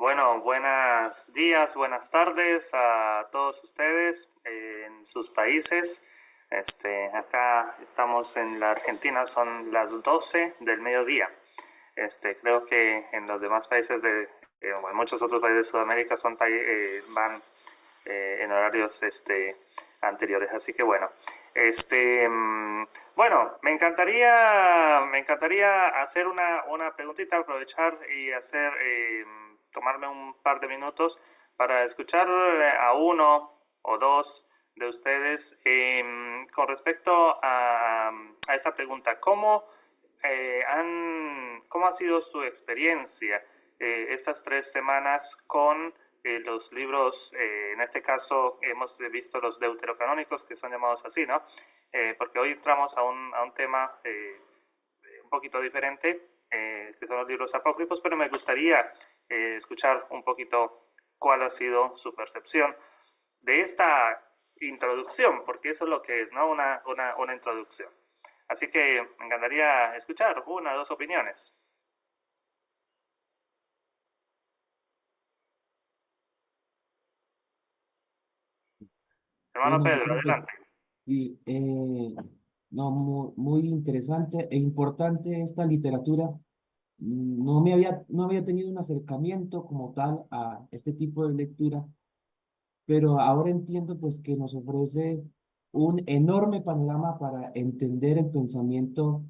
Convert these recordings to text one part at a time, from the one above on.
Bueno, buenos días, buenas tardes a todos ustedes en sus países. Acá estamos en la Argentina, son las 12 del mediodía. Creo que en los demás países o en muchos otros países de Sudamérica van en horarios anteriores. Así que bueno, bueno, me encantaría hacer una preguntita, aprovechar y tomarme un par de minutos para escuchar a uno o dos de ustedes con respecto a esta pregunta. ¿Cómo ha sido su experiencia estas 3 semanas con los libros? En este caso hemos visto los deuterocanónicos, que son llamados así, ¿no? Porque hoy entramos a un tema un poquito diferente, que son los libros apócrifos, pero me gustaría escuchar un poquito cuál ha sido su percepción de esta introducción, porque eso es lo que es, ¿no? Una introducción. Así que me encantaría escuchar una o dos opiniones. Hermano Bueno, yo Pedro, creo que adelante. sí, no, muy interesante e importante esta literatura. No había tenido un acercamiento como tal a este tipo de lectura, pero ahora entiendo pues que nos ofrece un enorme panorama para entender el pensamiento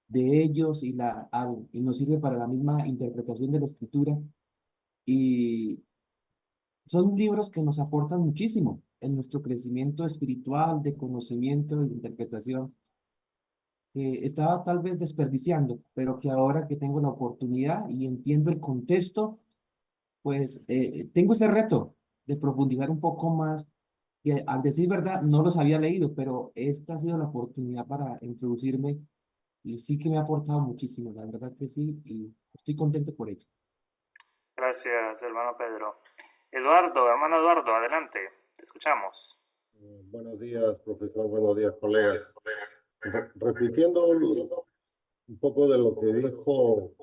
de ellos y nos sirve para la misma interpretación de la escritura. Y son libros que nos aportan muchísimo en nuestro crecimiento espiritual, de conocimiento y de interpretación, que estaba tal vez desperdiciando, pero que ahora que tengo la oportunidad y entiendo el contexto, pues tengo ese reto de profundizar un poco más, que al decir verdad no los había leído, pero esta ha sido la oportunidad para introducirme y sí que me ha aportado muchísimo, la verdad que sí, y estoy contento por ello. Gracias, hermano Pedro. Eduardo, hermano Eduardo, adelante. Te escuchamos. Buenos días, profesor. Buenos días, colegas. Repitiendo un poco de lo que dijo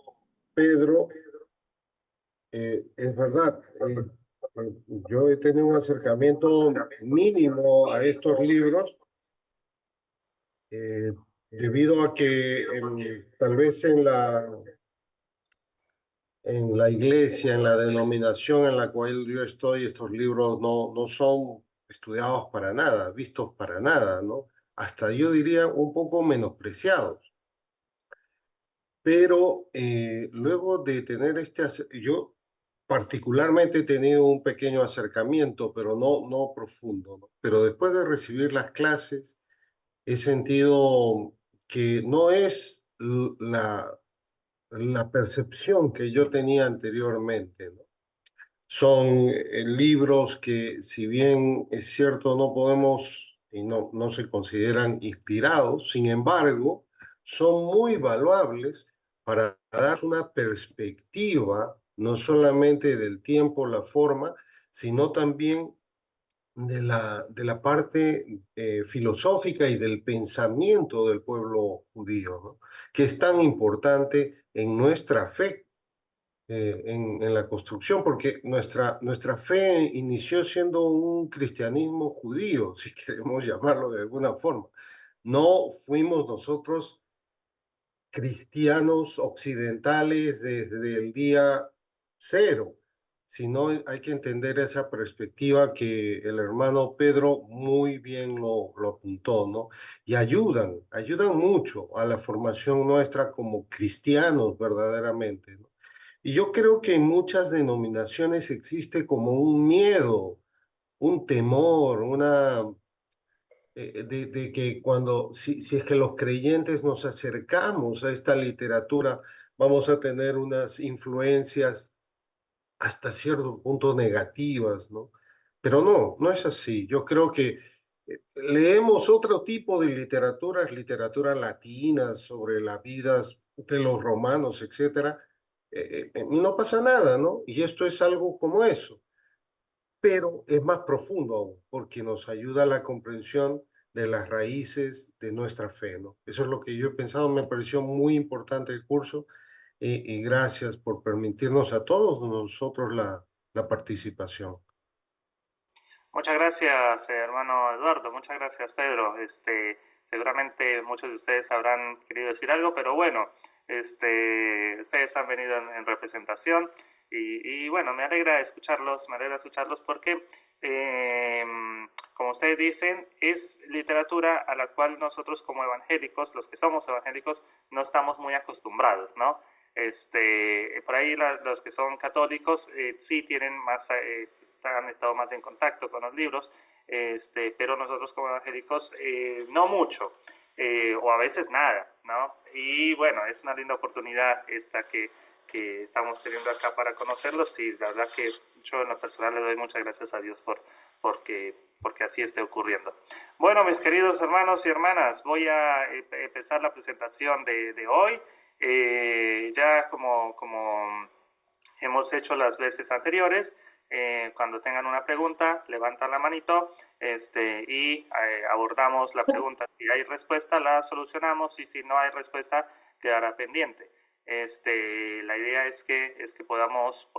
Pedro, es verdad, yo he tenido un acercamiento mínimo a estos libros eh, debido a que tal vez en la iglesia, en la denominación en la cual yo estoy, estos libros no son estudiados para nada, vistos para nada, ¿no? Hasta yo diría un poco menospreciados. Pero luego de tener yo particularmente he tenido un pequeño acercamiento, pero no profundo, ¿no? Pero después de recibir las clases, he sentido que no es la percepción que yo tenía anteriormente, ¿no? Son libros que, si bien es cierto, no podemos y no se consideran inspirados, sin embargo, son muy valuables para dar una perspectiva, no solamente del tiempo, la forma, sino también de la parte filosófica y del pensamiento del pueblo judío, ¿no? Que es tan importante en nuestra fe en la construcción, porque nuestra fe inició siendo un cristianismo judío, si queremos llamarlo de alguna forma. No fuimos nosotros cristianos occidentales desde el día cero, sino hay que entender esa perspectiva que el hermano Pedro muy bien lo apuntó, ¿no? Y ayudan mucho a la formación nuestra como cristianos verdaderamente, ¿no? Y yo creo que en muchas denominaciones existe como un miedo, un temor, de que si es que los creyentes nos acercamos a esta literatura, vamos a tener unas influencias hasta cierto punto negativas, ¿no? Pero no es así. Yo creo que leemos otro tipo de literaturas latinas sobre las vidas de los romanos, etcétera, y no pasa nada, ¿no? Y esto es algo como eso, pero es más profundo aún, porque nos ayuda a la comprensión de las raíces de nuestra fe, ¿no? Eso es lo que yo he pensado, me pareció muy importante el curso y gracias por permitirnos a todos nosotros la participación. Muchas gracias, hermano Eduardo. Muchas gracias, Pedro. Seguramente muchos de ustedes habrán querido decir algo, pero bueno, ustedes han venido en representación y bueno, me alegra escucharlos porque, como ustedes dicen, es literatura a la cual nosotros como evangélicos, los que somos evangélicos, no estamos muy acostumbrados, ¿no? Por ahí los que son católicos sí tienen más, han estado más en contacto con los libros, pero nosotros como evangélicos no mucho, o a veces nada, ¿no? Y bueno, es una linda oportunidad esta que estamos teniendo acá para conocerlos y la verdad que yo en lo personal le doy muchas gracias a Dios porque así esté ocurriendo. Bueno, mis queridos hermanos y hermanas, voy a empezar la presentación de hoy. Ya como hemos hecho las veces anteriores, cuando tengan una pregunta, levantan la manito y abordamos la pregunta. Si hay respuesta, la solucionamos y si no hay respuesta, quedará pendiente. La idea es que podamos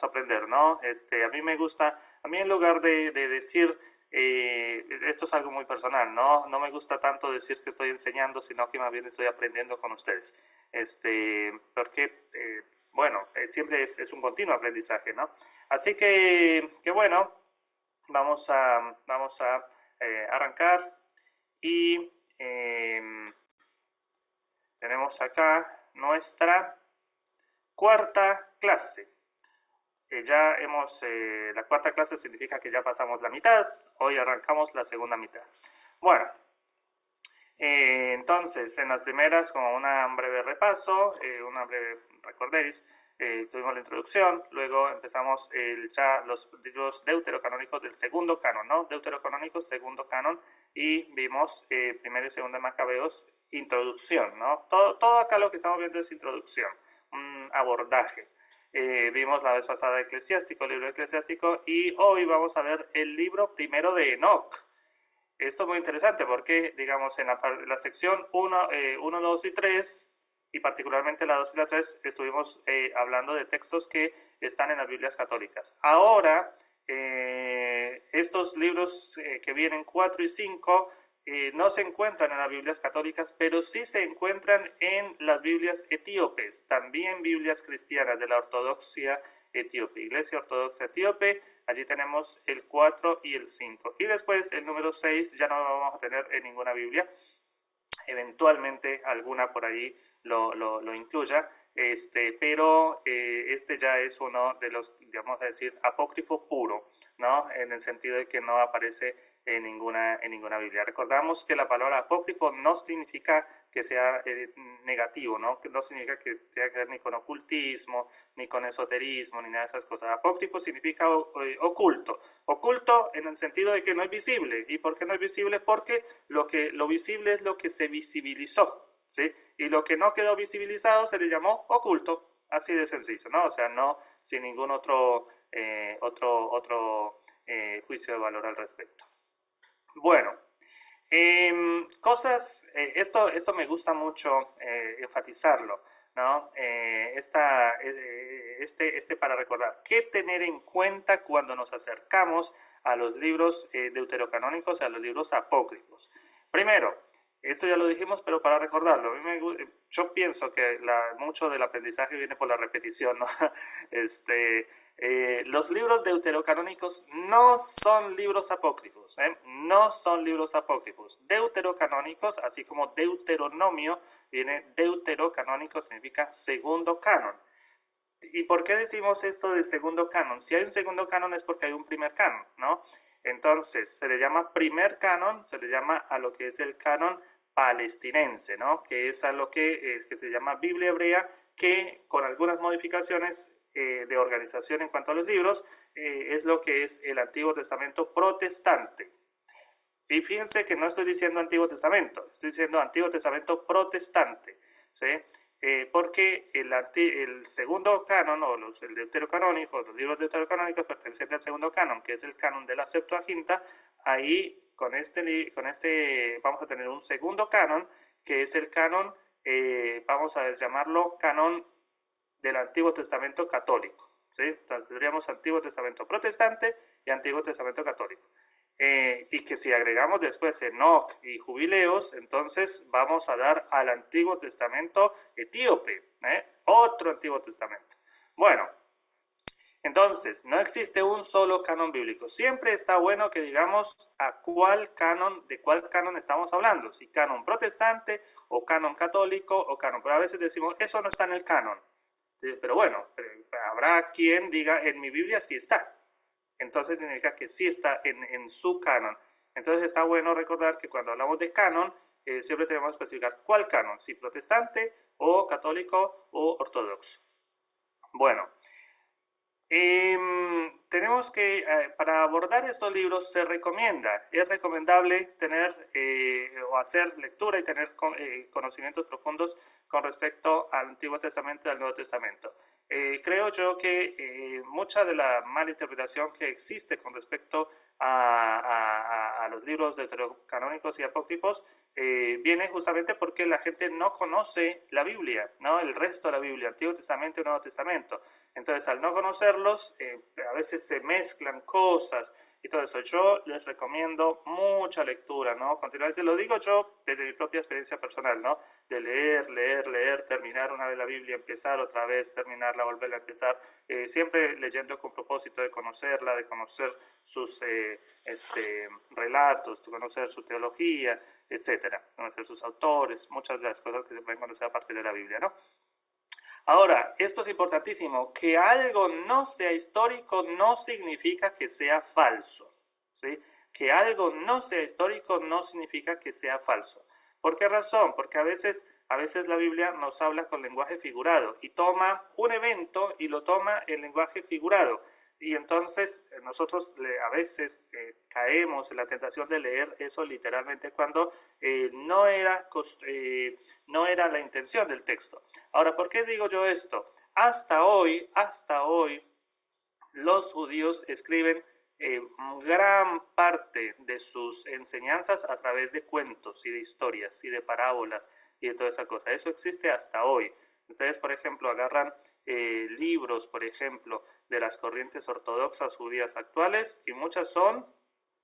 aprender, ¿no? A mí me gusta, a mí en lugar de decir, esto es algo muy personal, ¿no? No me gusta tanto decir que estoy enseñando, sino que más bien estoy aprendiendo con ustedes. Porque, bueno, siempre es un continuo aprendizaje, ¿no? Así que bueno, vamos a arrancar y tenemos acá nuestra cuarta clase. Ya hemos, la cuarta clase significa que ya pasamos la mitad, hoy arrancamos la segunda mitad. Bueno, entonces en las primeras, como un breve repaso, una breve recorderis, tuvimos la introducción, luego empezamos ya los libros deuterocanónicos del segundo canon, ¿no? Deuterocanónicos, segundo canon, y vimos primero y segundo de Macabeos, introducción, ¿no? Todo acá lo que estamos viendo es introducción, un abordaje. Vimos la vez pasada Eclesiástico, libro eclesiástico, y hoy vamos a ver el libro primero de Enoc. Esto es muy interesante porque, digamos, en la sección 1, 2 y 3, y particularmente la 2 y la 3, estuvimos hablando de textos que están en las Biblias católicas. Ahora, estos libros que vienen 4 y 5 no se encuentran en las Biblias católicas, pero sí se encuentran en las Biblias etíopes, también Biblias cristianas de la ortodoxia etíope, Iglesia Ortodoxa Etíope. Allí tenemos el 4 y el 5. Y después el número 6 ya no lo vamos a tener en ninguna Biblia. Eventualmente alguna por ahí lo incluya. Pero este ya es uno de los, digamos a decir, apócrifo puro, ¿no? En el sentido de que no aparece en ninguna Biblia. Recordamos que la palabra apócrifo no significa que sea negativo, ¿no? Que no significa que tenga que ver ni con ocultismo, ni con esoterismo, ni nada de esas cosas. Apócrifo significa oculto. Oculto en el sentido de que no es visible. ¿Y por qué no es visible? Porque lo visible es lo que se visibilizó, ¿sí? Y lo que no quedó visibilizado se le llamó oculto, así de sencillo, ¿no? O sea, no sin ningún otro juicio de valor al respecto. Bueno, esto me gusta mucho enfatizarlo, ¿no? Para recordar, ¿qué tener en cuenta cuando nos acercamos a los libros deuterocanónicos, a los libros apócrifos? Primero, esto ya lo dijimos, pero para recordarlo, yo pienso que mucho del aprendizaje viene por la repetición, ¿no? Los libros deuterocanónicos no son libros apócrifos, no son libros apócrifos. Deuterocanónicos, así como Deuteronomio, viene deuterocanónico, significa segundo canon. ¿Y por qué decimos esto de segundo canon? Si hay un segundo canon es porque hay un primer canon, ¿no? Entonces, se le llama primer canon, se le llama a lo que es el canon palestinense, ¿no? Que es a lo que se llama Biblia hebrea, que con algunas modificaciones de organización en cuanto a los libros, es lo que es el Antiguo Testamento protestante. Y fíjense que no estoy diciendo Antiguo Testamento, estoy diciendo Antiguo Testamento protestante, ¿sí? Porque el segundo canon, o el deuterocanónico, los libros deuterocanónicos pertenecientes al segundo canon, que es el canon de la Septuaginta, ahí con este vamos a tener un segundo canon, que es el canon, vamos a llamarlo canon del Antiguo Testamento católico, ¿sí? Entonces tendríamos Antiguo Testamento protestante y Antiguo Testamento católico. Y que si agregamos después Enoc y Jubileos, entonces vamos a dar al Antiguo Testamento etíope, otro Antiguo Testamento. Bueno, entonces, no existe un solo canon bíblico. Siempre está bueno que digamos de cuál canon estamos hablando. Si canon protestante, o canon católico, o canon. Pero a veces decimos, eso no está en el canon. Pero bueno, habrá quien diga, en mi Biblia sí está. Entonces significa que sí está en su canon. Entonces está bueno recordar que cuando hablamos de canon, siempre tenemos que especificar cuál canon. Si protestante, o católico, o ortodoxo. Bueno. Tenemos que, para abordar estos libros es recomendable tener o hacer lectura y tener conocimientos profundos con respecto al Antiguo Testamento y al Nuevo Testamento. Creo yo que mucha de la mala interpretación que existe con respecto a los libros deuterocanónicos y apócrifos viene justamente porque la gente no conoce la Biblia, ¿no? El resto de la Biblia, Antiguo Testamento y Nuevo Testamento. Entonces, al no conocerlos, a veces se mezclan cosas y todo eso. Yo les recomiendo mucha lectura, ¿no? Continuamente lo digo yo desde mi propia experiencia personal, ¿no? De leer, terminar una vez la Biblia, empezar otra vez, terminarla, volverla a empezar, siempre leyendo con propósito de conocerla, de conocer sus relatos, de conocer su teología, etcétera, conocer sus autores, muchas de las cosas que se pueden conocer a partir de la Biblia, ¿no? Ahora, esto es importantísimo, que algo no sea histórico no significa que sea falso, ¿sí? Que algo no sea histórico no significa que sea falso. ¿Por qué razón? Porque a veces la Biblia nos habla con lenguaje figurado y toma un evento y lo toma en lenguaje figurado. Y entonces nosotros a veces caemos en la tentación de leer eso literalmente cuando no era la intención del texto. Ahora, ¿por qué digo yo esto? Hasta hoy, los judíos escriben gran parte de sus enseñanzas a través de cuentos y de historias y de parábolas y de toda esa cosa. Eso existe hasta hoy. Ustedes, por ejemplo, agarran libros, por ejemplo, de las corrientes ortodoxas judías actuales y muchas son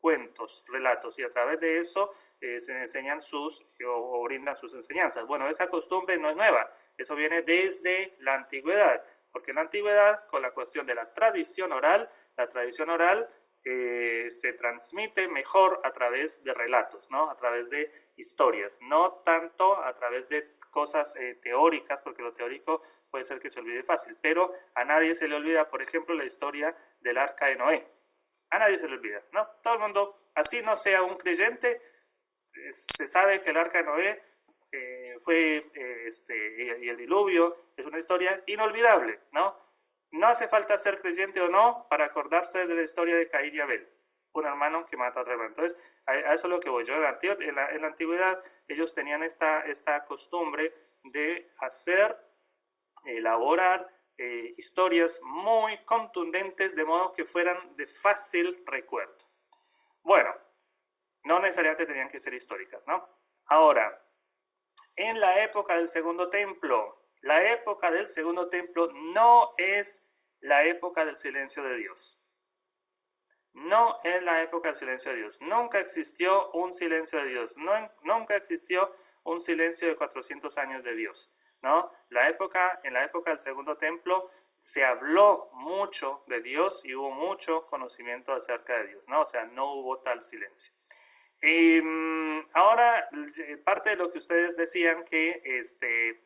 cuentos, relatos, y a través de eso se enseñan o brindan sus enseñanzas. Bueno, esa costumbre no es nueva, eso viene desde la antigüedad, porque en la antigüedad, con la cuestión de la tradición oral se transmite mejor a través de relatos, ¿no? A través de historias, no tanto a través de cosas teóricas, porque lo teórico puede ser que se olvide fácil, pero a nadie se le olvida, por ejemplo, la historia del arca de Noé. A nadie se le olvida, ¿no? Todo el mundo, así no sea un creyente, se sabe que el arca de Noé fue, y el diluvio es una historia inolvidable, ¿no? No hace falta ser creyente o no para acordarse de la historia de Caín y Abel, un hermano que mata a otro hermano. Entonces, a eso es lo que voy yo. En la antigüedad, ellos tenían esta costumbre de elaborar historias muy contundentes, de modo que fueran de fácil recuerdo. Bueno, no necesariamente tenían que ser históricas, ¿no? Ahora, en la época del Segundo Templo, la época del Segundo Templo no es la época del silencio de Dios. No es la época del silencio de Dios. Nunca existió un silencio de Dios. Nunca existió un silencio de 400 años de Dios, ¿no? En la época del Segundo Templo se habló mucho de Dios y hubo mucho conocimiento acerca de Dios, ¿no? O sea, no hubo tal silencio. Ahora, parte de lo que ustedes decían que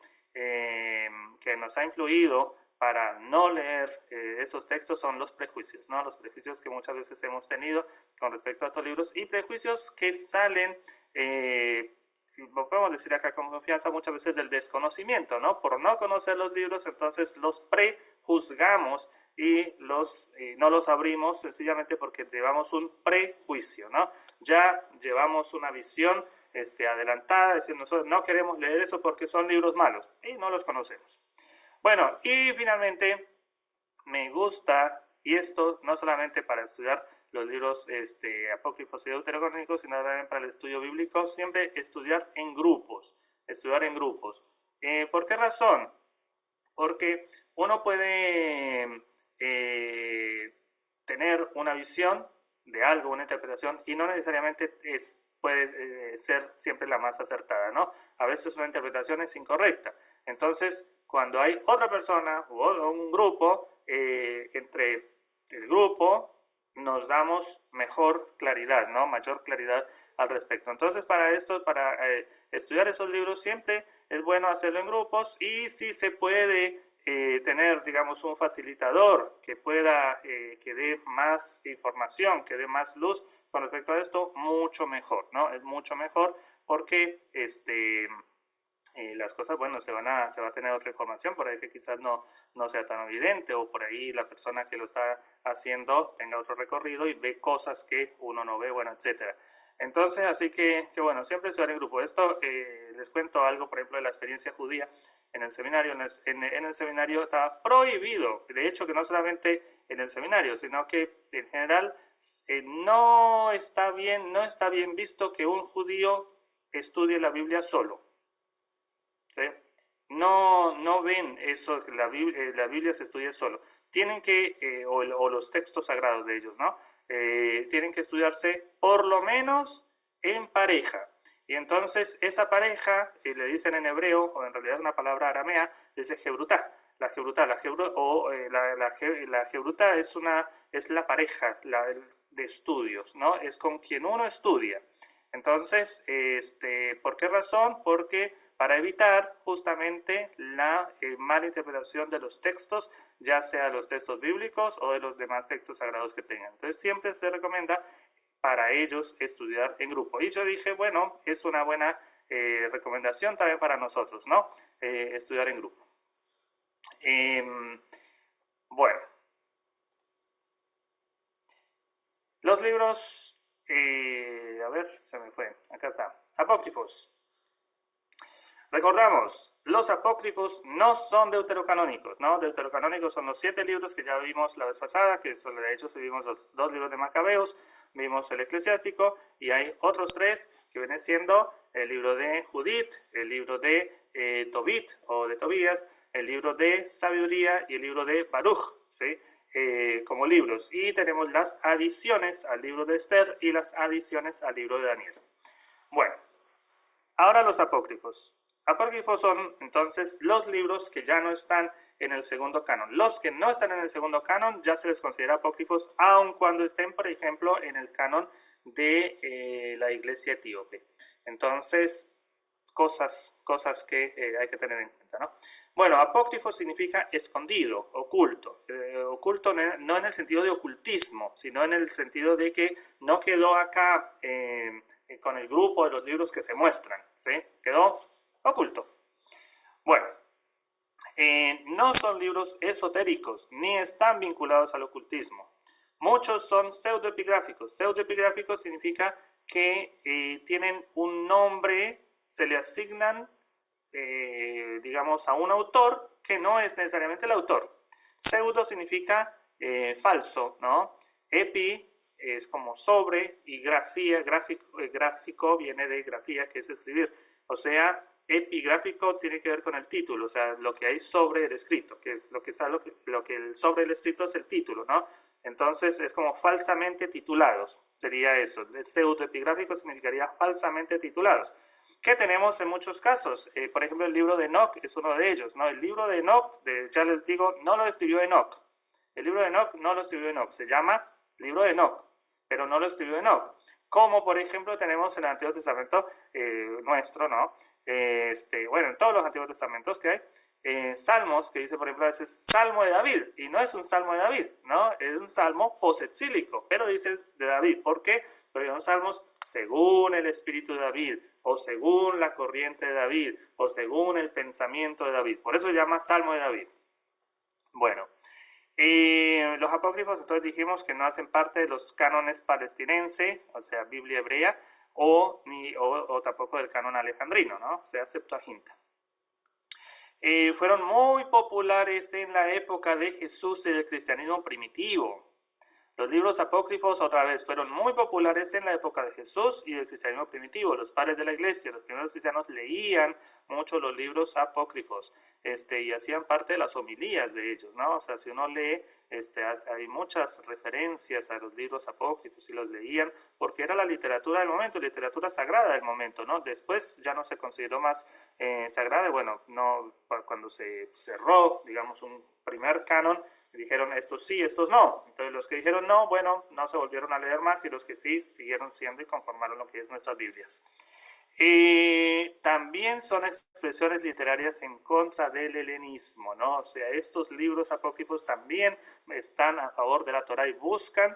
nos ha influido para no leer esos textos son los prejuicios, ¿no? Los prejuicios que muchas veces hemos tenido con respecto a estos libros y prejuicios que salen, si lo podemos decir acá con confianza, muchas veces del desconocimiento, ¿no? Por no conocer los libros, entonces los prejuzgamos y no los abrimos sencillamente porque llevamos un prejuicio, ¿no? Ya llevamos una visión adelantada, es decir, nosotros no queremos leer eso porque son libros malos y no los conocemos. Bueno, y finalmente me gusta, y esto no solamente para estudiar los libros apócrifos y deuterocanónicos, sino también para el estudio bíblico, siempre estudiar en grupos. ¿Por qué razón? porque uno puede tener una visión de algo, una interpretación, y no necesariamente puede ser siempre la más acertada, ¿no? A veces una interpretación es incorrecta. Entonces, cuando hay otra persona o un grupo, entre el grupo nos damos mejor claridad, ¿no? Mayor claridad al respecto. Entonces, para esto, para estudiar esos libros, siempre es bueno hacerlo en grupos, y si se puede tener, digamos, un facilitador que pueda, que dé más información, que dé más luz con respecto a esto, mucho mejor, ¿no? Es mucho mejor porque las cosas, bueno, se va a tener otra información por ahí que quizás no sea tan evidente, o por ahí la persona que lo está haciendo tenga otro recorrido y ve cosas que uno no ve, bueno, etcétera. Entonces, así que bueno, siempre estudiar en grupo. Esto, les cuento algo, por ejemplo, de la experiencia judía en el seminario. En el seminario está prohibido, de hecho, que no solamente en el seminario, sino que en general no está bien visto que un judío estudie la Biblia solo. ¿Sí? No ven eso, que la Biblia se estudia solo. Tienen que, o los textos sagrados de ellos, ¿no? Tienen que estudiarse por lo menos en pareja. Y entonces esa pareja, le dicen en hebreo, o en realidad es una palabra aramea, dice Gebrutá. La Gebrutá, la Gebrutá es la pareja de estudios, ¿no? Es con quien uno estudia. Entonces, ¿por qué razón? Porque para evitar justamente la mala interpretación de los textos, ya sea los textos bíblicos o de los demás textos sagrados que tengan. Entonces, siempre se recomienda para ellos estudiar en grupo. Y yo dije, bueno, es una buena recomendación también para nosotros, ¿no? Estudiar en grupo. Bueno, los libros, a ver, se me fue, acá está, apócrifos. Recordamos, los apócrifos no son deuterocanónicos, ¿no? Deuterocanónicos son los 7 libros que ya vimos la vez pasada, que son, de hecho vimos los 2 libros de Macabeos, vimos el Eclesiástico, y hay otros 3 que vienen siendo el libro de Judith, el libro de Tobit o de Tobías, el libro de Sabiduría y el libro de Baruch, ¿sí? Como libros. Y tenemos las adiciones al libro de Esther y las adiciones al libro de Daniel. Bueno, ahora los apócrifos. Apócrifos son entonces los libros que ya no están en el segundo canon. Los que no están en el segundo canon ya se les considera apócrifos, aun cuando estén, por ejemplo, en el canon de la iglesia etíope. Entonces, cosas que hay que tener en cuenta, ¿no? Bueno, apócrifo significa escondido, oculto. Oculto no en el sentido de ocultismo, sino en el sentido de que no quedó acá con el grupo de los libros que se muestran, ¿sí? Quedó oculto. Bueno, no son libros esotéricos, ni están vinculados al ocultismo. Muchos son pseudoepigráficos. Pseudoepigráfico significa que tienen un nombre, se le asignan, digamos, a un autor que no es necesariamente el autor. Pseudo significa falso, ¿no? Epi es como sobre, y grafía, gráfico viene de grafía, que es escribir. O sea, epigráfico tiene que ver con el título, o sea, lo que hay sobre el escrito, que es lo que sobre el escrito es el título, ¿no? Entonces es como falsamente titulados, sería eso. Pseudoepigráfico significaría falsamente titulados, que tenemos en muchos casos. Por ejemplo, el libro de Enoch es uno de ellos, ¿no? El libro de Enoch, ya les digo, no lo escribió Enoch. El libro de Enoch no lo escribió Enoch, se llama libro de Enoch, pero no lo escribió Enoch. Como por ejemplo tenemos en el Antiguo Testamento nuestro, ¿no? Bueno, en todos los Antiguos Testamentos que hay, salmos, que dice por ejemplo a veces Salmo de David, y no es un Salmo de David, ¿no? Es un Salmo posetzílico, pero dice de David. ¿Por qué? Porque son salmos según el espíritu de David, o según la corriente de David, o según el pensamiento de David. Por eso se llama Salmo de David. Bueno, los apócrifos, entonces dijimos que no hacen parte de los cánones palestinense, o sea, Biblia hebrea, o tampoco del canon alejandrino, ¿no? O sea, Septuaginta. Fueron muy populares en la época de Jesús y del cristianismo primitivo. Los libros apócrifos, otra vez, fueron muy populares en la época de Jesús y del cristianismo primitivo. Los padres de la iglesia, los primeros cristianos, leían mucho los libros apócrifos y hacían parte de las homilías de ellos, ¿no? O sea, si uno lee, hay muchas referencias a los libros apócrifos y los leían porque era la literatura del momento, literatura sagrada del momento, ¿no? Después ya no se consideró más sagrada, bueno, no, cuando se cerró, digamos, un primer canon, dijeron estos sí, estos no. Entonces los que dijeron no, bueno, no se volvieron a leer más y los que sí siguieron siendo y conformaron lo que es nuestras Biblias. También son expresiones literarias en contra del helenismo, ¿no? O sea, estos libros apócrifos también están a favor de la Torá y buscan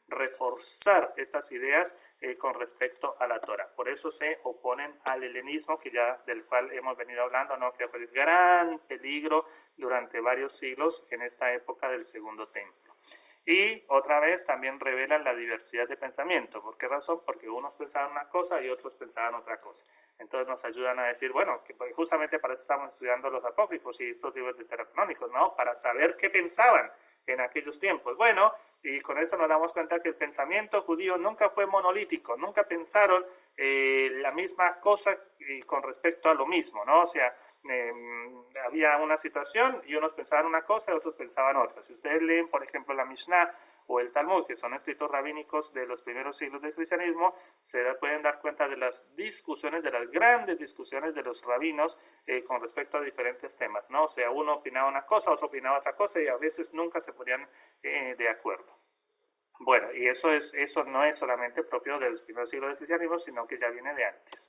reforzar estas ideas con respecto a la Torá. Por eso se oponen al helenismo, del cual hemos venido hablando, ¿no? Que fue el gran peligro durante varios siglos en esta época del Segundo Templo. Y otra vez también revelan la diversidad de pensamiento. ¿Por qué razón? Porque unos pensaban una cosa y otros pensaban otra cosa. Entonces nos ayudan a decir, bueno, que justamente para eso estamos estudiando los apócrifos y estos libros deuterocanónicos, ¿no? Para saber qué pensaban en aquellos tiempos. Bueno, y con eso nos damos cuenta que el pensamiento judío nunca fue monolítico, nunca pensaron la misma cosa con respecto a lo mismo, ¿no? O sea, había una situación y unos pensaban una cosa y otros pensaban otra. Si ustedes leen, por ejemplo, la Mishnah o el Talmud, que son escritos rabínicos de los primeros siglos del cristianismo, se pueden dar cuenta de las discusiones, de las grandes discusiones de los rabinos con respecto a diferentes temas, ¿no? O sea, uno opinaba una cosa, otro opinaba otra cosa y a veces nunca se ponían de acuerdo. Bueno, y eso no es solamente propio de los primeros siglos del cristianismo, sino que ya viene de antes.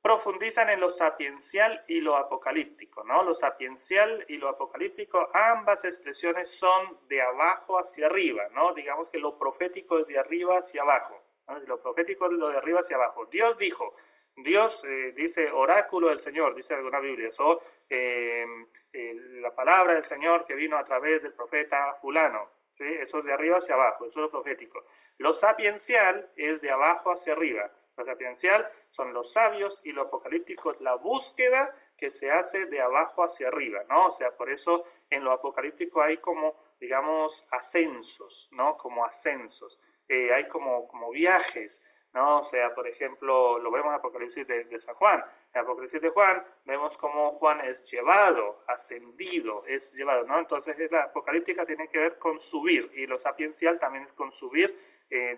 Profundizan en lo sapiencial y lo apocalíptico, ¿no? Lo sapiencial y lo apocalíptico, ambas expresiones son de abajo hacia arriba, ¿no? Digamos que lo profético es de arriba hacia abajo, ¿no? Lo profético es lo de arriba hacia abajo. Dios dijo, Dios dice oráculo del Señor, dice alguna Biblia, o la palabra del Señor que vino a través del profeta fulano, ¿sí? Eso es de arriba hacia abajo, eso es lo profético. Lo sapiencial es de abajo hacia arriba. Lo sapiencial son los sabios y lo apocalíptico es la búsqueda que se hace de abajo hacia arriba, ¿no? O sea, por eso en lo apocalíptico hay como, digamos, ascensos, ¿no? Como ascensos. Hay como viajes, ¿no? O sea, por ejemplo, lo vemos en Apocalipsis de San Juan. En Apocalipsis de Juan vemos cómo Juan es llevado, ascendido, es llevado, ¿no? Entonces la apocalíptica tiene que ver con subir y lo sapiencial también es con subir,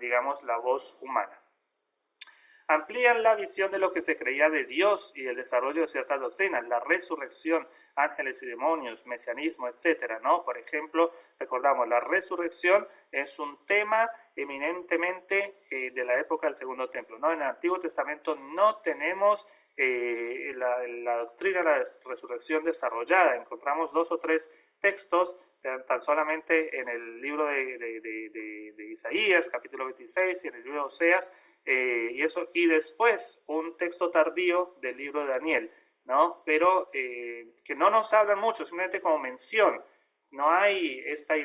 digamos, la voz humana. Amplían la visión de lo que se creía de Dios y el desarrollo de ciertas doctrinas, la resurrección, ángeles y demonios, mesianismo, etcétera, ¿no? Por ejemplo, recordamos, la resurrección es un tema eminentemente de la época del Segundo Templo, ¿no? En el Antiguo Testamento no tenemos la doctrina de la resurrección desarrollada. Encontramos 2 o 3 textos, tan solamente en el libro de Isaías, capítulo 26, y en el libro de Oseas, y después un texto tardío del libro de Daniel, ¿no? Pero que no nos hablan mucho, simplemente como mención. No hay estas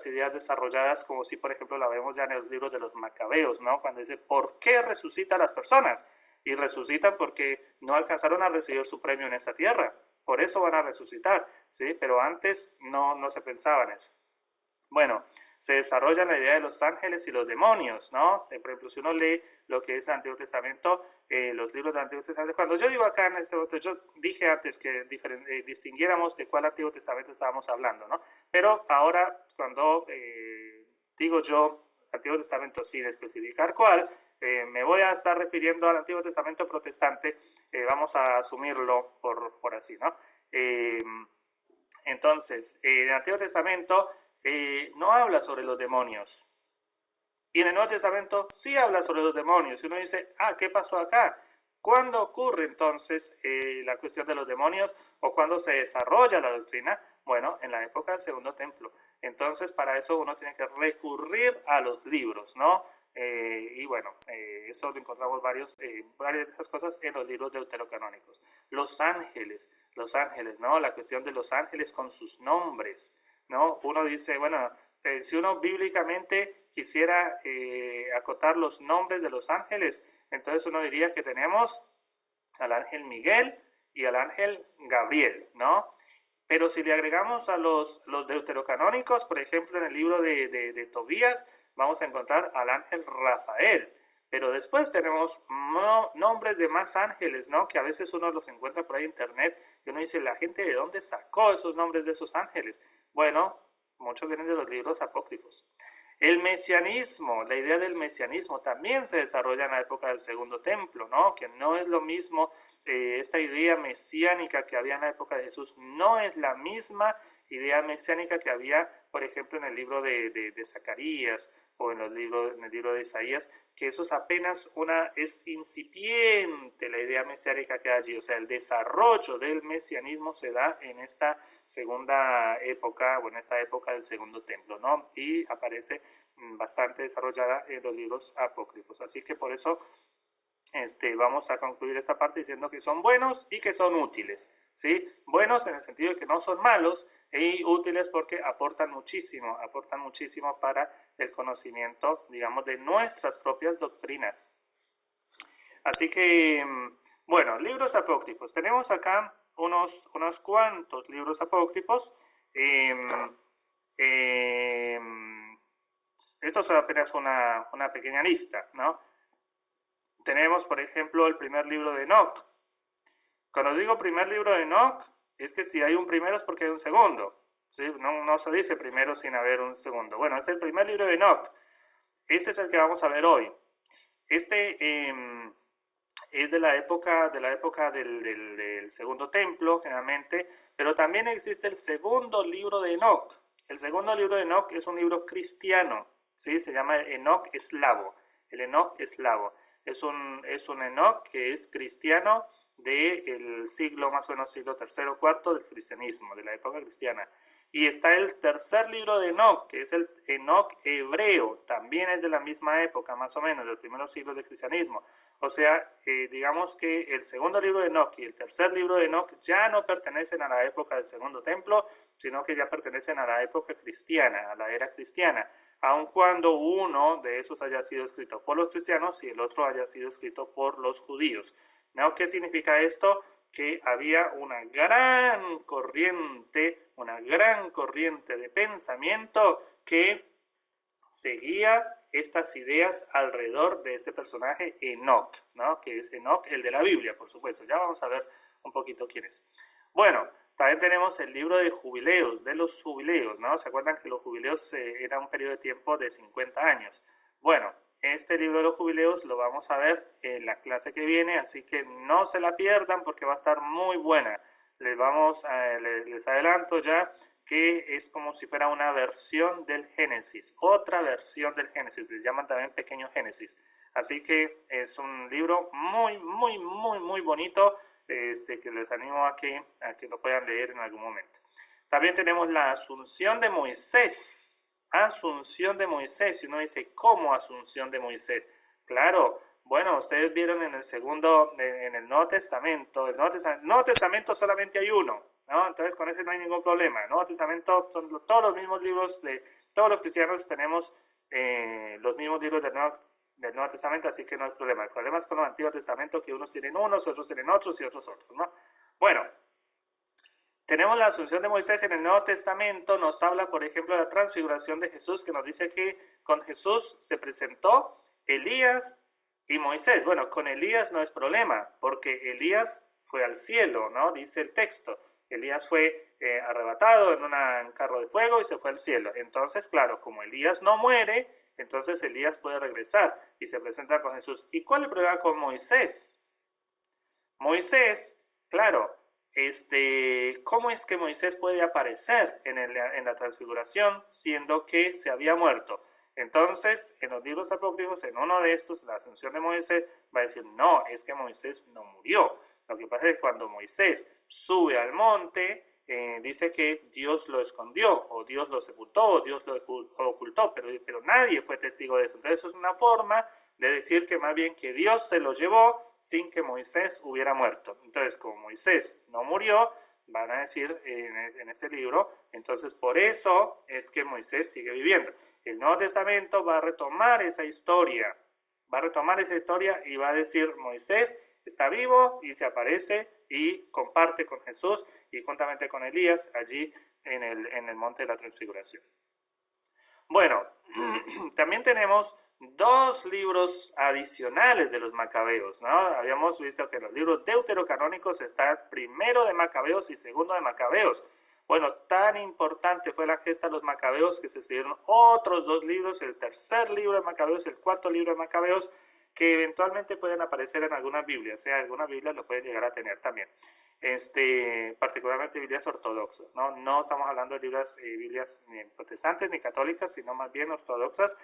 ideas desarrolladas como si, por ejemplo, la vemos ya en el libro de los Macabeos, ¿no? Cuando dice, ¿por qué resucitan las personas? Y resucitan porque no alcanzaron a recibir su premio en esta tierra. Por eso van a resucitar, ¿sí? Pero antes no se pensaba en eso. Bueno, se desarrolla la idea de los ángeles y los demonios, ¿no? Por ejemplo, si uno lee lo que es el Antiguo Testamento, los libros del Antiguo Testamento, cuando yo digo acá en este momento, yo dije antes que distinguiéramos de cuál Antiguo Testamento estábamos hablando, ¿no? Pero ahora, cuando digo yo Antiguo Testamento sin especificar cuál, me voy a estar refiriendo al Antiguo Testamento protestante, vamos a asumirlo por así, ¿no? Entonces, el Antiguo Testamento no habla sobre los demonios. Y en el Nuevo Testamento sí habla sobre los demonios. Y uno dice, ¿qué pasó acá? ¿Cuándo ocurre entonces la cuestión de los demonios o cuándo se desarrolla la doctrina? Bueno, en la época del Segundo Templo. Entonces, para eso uno tiene que recurrir a los libros, ¿no? Y bueno, eso lo encontramos varias de esas cosas en los libros deuterocanónicos. Los ángeles, ¿no? La cuestión de los ángeles con sus nombres, ¿no? Uno dice, bueno, si uno bíblicamente quisiera acotar los nombres de los ángeles, entonces uno diría que tenemos al ángel Miguel y al ángel Gabriel, ¿no? Pero si le agregamos a los deuterocanónicos, por ejemplo, en el libro de Tobías, vamos a encontrar al ángel Rafael. Pero después tenemos nombres de más ángeles, ¿no? Que a veces uno los encuentra por ahí en internet y uno dice, ¿la gente de dónde sacó esos nombres de esos ángeles? Bueno, muchos vienen de los libros apócrifos. El mesianismo, la idea del mesianismo también se desarrolla en la época del Segundo Templo, ¿no? Que no es lo mismo, esta idea mesiánica que había en la época de Jesús, no es la misma idea mesiánica que había, por ejemplo, en el libro de Zacarías o en el libro de Isaías, que eso es apenas es incipiente la idea mesiánica que hay allí, o sea, el desarrollo del mesianismo se da en esta segunda época, o en esta época del Segundo Templo, ¿no? Y aparece bastante desarrollada en los libros apócrifos, así que por eso vamos a concluir esta parte diciendo que son buenos y que son útiles, ¿sí? Buenos en el sentido de que no son malos y útiles porque aportan muchísimo para el conocimiento, digamos, de nuestras propias doctrinas. Así que, bueno, libros apócrifos. Tenemos acá unos cuantos libros apócrifos. Esto es apenas una pequeña lista, ¿no? Tenemos, por ejemplo, el primer libro de Enoc. Cuando digo primer libro de Enoc, es que si hay un primero es porque hay un segundo, ¿sí? No se dice primero sin haber un segundo. Bueno, este es el primer libro de Enoc. Este es el que vamos a ver hoy. Este es de la época del Segundo Templo, generalmente, pero también existe el segundo libro de Enoc. El segundo libro de Enoc es un libro cristiano, ¿sí? Se llama Enoc eslavo. El Enoc eslavo. Es un Enoc que es cristiano del siglo, más o menos siglo III o IV del cristianismo, de la época cristiana. Y está el tercer libro de Enoc, que es el Enoc hebreo, también es de la misma época, más o menos, del primeros siglos del cristianismo. O sea, digamos que el segundo libro de Enoc y el tercer libro de Enoc ya no pertenecen a la época del Segundo Templo, sino que ya pertenecen a la época cristiana, a la era cristiana, aun cuando uno de esos haya sido escrito por los cristianos y el otro haya sido escrito por los judíos, ¿no? ¿Qué significa esto? Que había una gran corriente de pensamiento que seguía estas ideas alrededor de este personaje Enoc, ¿no? Que es Enoc, el de la Biblia, por supuesto. Ya vamos a ver un poquito quién es. Bueno, también tenemos el libro de jubileos, de los jubileos, ¿no? ¿Se acuerdan que los jubileos era un periodo de tiempo de 50 años? Bueno, este libro de los jubileos lo vamos a ver en la clase que viene, así que no se la pierdan porque va a estar muy buena. Les adelanto ya que es como si fuera una versión del Génesis, otra versión del Génesis, les llaman también Pequeño Génesis. Así que es un libro muy bonito, que les animo a que lo puedan leer en algún momento. También tenemos la Asunción de Moisés. Asunción de Moisés. Y uno dice, ¿cómo Asunción de Moisés? Claro, bueno, ustedes vieron en el Nuevo Testamento. El Nuevo Testamento solamente hay uno, ¿no? Entonces con ese no hay ningún problema. El Nuevo Testamento son todos los mismos libros de todos los cristianos, tenemos los mismos libros del Nuevo Testamento, así que no hay problema. El problema es con el Antiguo Testamento, que unos tienen unos, otros tienen otros y otros, ¿no? Bueno, tenemos la Asunción de Moisés en el Nuevo Testamento, nos habla, por ejemplo, de la transfiguración de Jesús, que nos dice que con Jesús se presentó Elías y Moisés. Bueno, con Elías no es problema, porque Elías fue al cielo, ¿no? Dice el texto. Elías fue arrebatado en un carro de fuego y se fue al cielo. Entonces, claro, como Elías no muere, entonces Elías puede regresar y se presenta con Jesús. ¿Y cuál es el problema con Moisés? Moisés, claro, ¿cómo es que Moisés puede aparecer en la transfiguración siendo que se había muerto? Entonces, en los libros apócrifos, en uno de estos, la Asunción de Moisés, va a decir, no, es que Moisés no murió. Lo que pasa es que cuando Moisés sube al monte, dice que Dios lo escondió, o Dios lo sepultó, o Dios lo ocultó, pero nadie fue testigo de eso. Entonces, eso es una forma de decir que más bien que Dios se lo llevó sin que Moisés hubiera muerto. Entonces, como Moisés no murió, van a decir en este libro, entonces por eso es que Moisés sigue viviendo. El Nuevo Testamento va a retomar esa historia, y va a decir, Moisés está vivo y se aparece y comparte con Jesús y juntamente con Elías allí en el monte de la transfiguración. Bueno, también tenemos dos libros adicionales de los Macabeos, ¿no? Habíamos visto que los libros deuterocanónicos están primero de Macabeos y segundo de Macabeos. Bueno, tan importante fue la gesta de los Macabeos que se escribieron otros dos libros, el tercer libro de Macabeos, el cuarto libro de Macabeos, que eventualmente pueden aparecer en algunas Biblias, o sea, algunas Biblias lo pueden llegar a tener también. Particularmente Biblias ortodoxas, ¿no? No estamos hablando de Biblias ni protestantes ni católicas, sino más bien ortodoxas.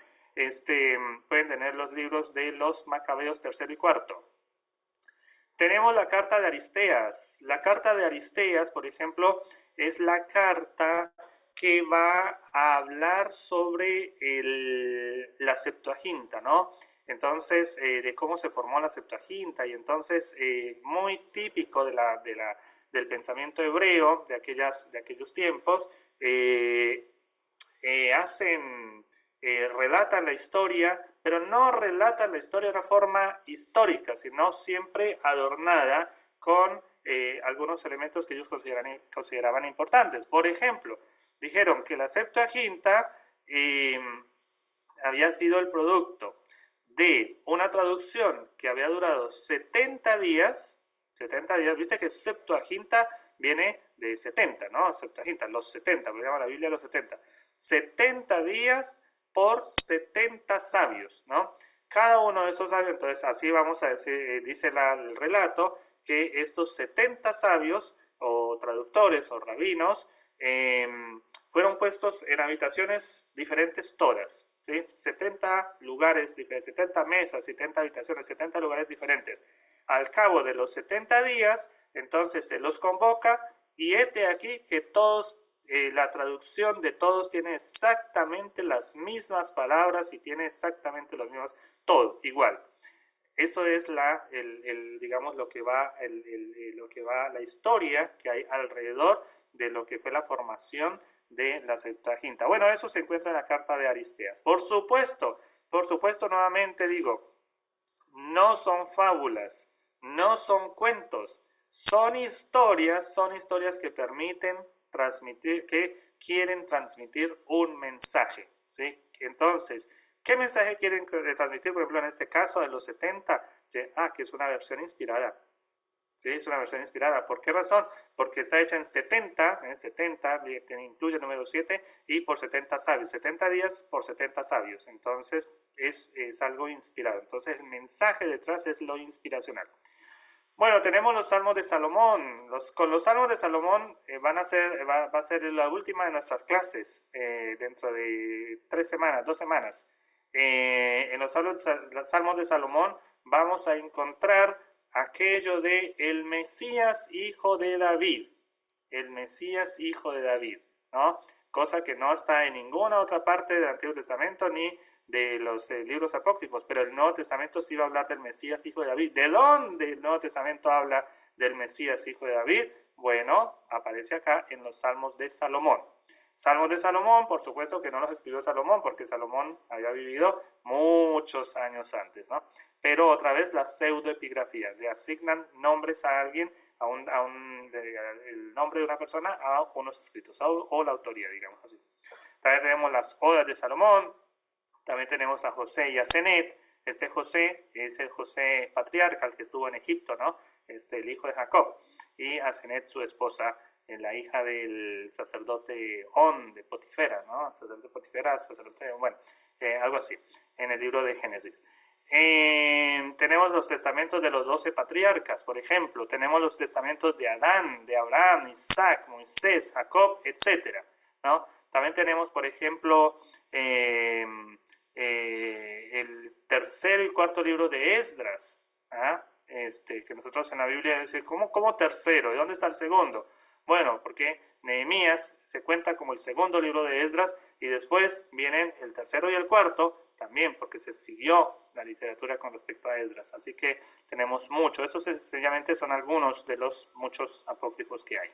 Pueden tener los libros de los Macabeos tercero y cuarto. Tenemos la carta de Aristeas. La carta de Aristeas, por ejemplo, es la carta que va a hablar sobre la Septuaginta, ¿no? Entonces, de cómo se formó la Septuaginta, y entonces, muy típico del pensamiento hebreo de aquellos tiempos, relatan la historia, pero no relatan la historia de una forma histórica, sino siempre adornada con algunos elementos que ellos consideraban importantes. Por ejemplo, dijeron que la Septuaginta había sido el producto de una traducción que había durado 70 días, viste que Septuaginta viene de 70, ¿no? Septuaginta, los 70, lo llama la Biblia los 70. 70 días por 70 sabios, ¿no? Cada uno de estos sabios, entonces así vamos a decir, dice el relato, que estos 70 sabios, o traductores, o rabinos, fueron puestos en habitaciones diferentes todas, ¿sí? 70 lugares diferentes, 70 mesas, 70 habitaciones, 70 lugares diferentes. Al cabo de los 70 días, entonces se los convoca, y hete aquí que todos, la traducción de todos tiene exactamente las mismas palabras y tiene exactamente los mismos, todo igual. Eso es digamos, lo que va la historia que hay alrededor de lo que fue la formación de la Septuaginta. Bueno, eso se encuentra en la carta de Aristeas. Por supuesto, nuevamente digo, no son fábulas, no son cuentos, son historias que permiten transmitir, que quieren transmitir un mensaje, ¿sí? Entonces, ¿qué mensaje quieren transmitir? Por ejemplo, en este caso de los 70, que es una versión inspirada. Sí, es una versión inspirada. ¿Por qué razón? Porque está hecha en 70, incluye el número 7, y por 70 sabios. 70 días por 70 sabios. Entonces, es algo inspirado. Entonces, el mensaje detrás es lo inspiracional. Bueno, tenemos los Salmos de Salomón. Con los Salmos de Salomón va a ser la última de nuestras clases dentro de 2 semanas. En los Salmos de Salomón vamos a encontrar aquello de el Mesías hijo de David. El Mesías hijo de David, ¿no? Cosa que no está en ninguna otra parte del Antiguo Testamento ni de los libros apócrifos, pero el Nuevo Testamento sí va a hablar del Mesías hijo de David. ¿De dónde el Nuevo Testamento habla del Mesías hijo de David? Bueno, aparece acá en los Salmos de Salomón. Salmos de Salomón, por supuesto que no los escribió Salomón, porque Salomón había vivido muchos años antes, ¿no? Pero otra vez la pseudoepigrafía, le asignan nombres a alguien, el nombre de una persona a unos escritos, o la autoría, digamos así. También tenemos las Odas de Salomón, también tenemos a José y a Zenet. Este José es el José patriarca, el que estuvo en Egipto, ¿no? El hijo de Jacob, y a Zenet, su esposa, la hija del sacerdote On de Potifera, ¿no? Sacerdote Potifera, algo así, en el libro de Génesis. Tenemos los testamentos de los 12 patriarcas, por ejemplo. Tenemos los testamentos de Adán, de Abraham, Isaac, Moisés, Jacob, etc., ¿no? También tenemos, por ejemplo, el tercero y cuarto libro de Esdras, ¿ah? Que nosotros en la Biblia decimos, ¿cómo tercero? ¿De dónde está el segundo? Bueno, porque Nehemías se cuenta como el segundo libro de Esdras, y después vienen el tercero y el cuarto, también porque se siguió la literatura con respecto a Esdras. Así que tenemos mucho. Estos sencillamente son algunos de los muchos apócrifos que hay.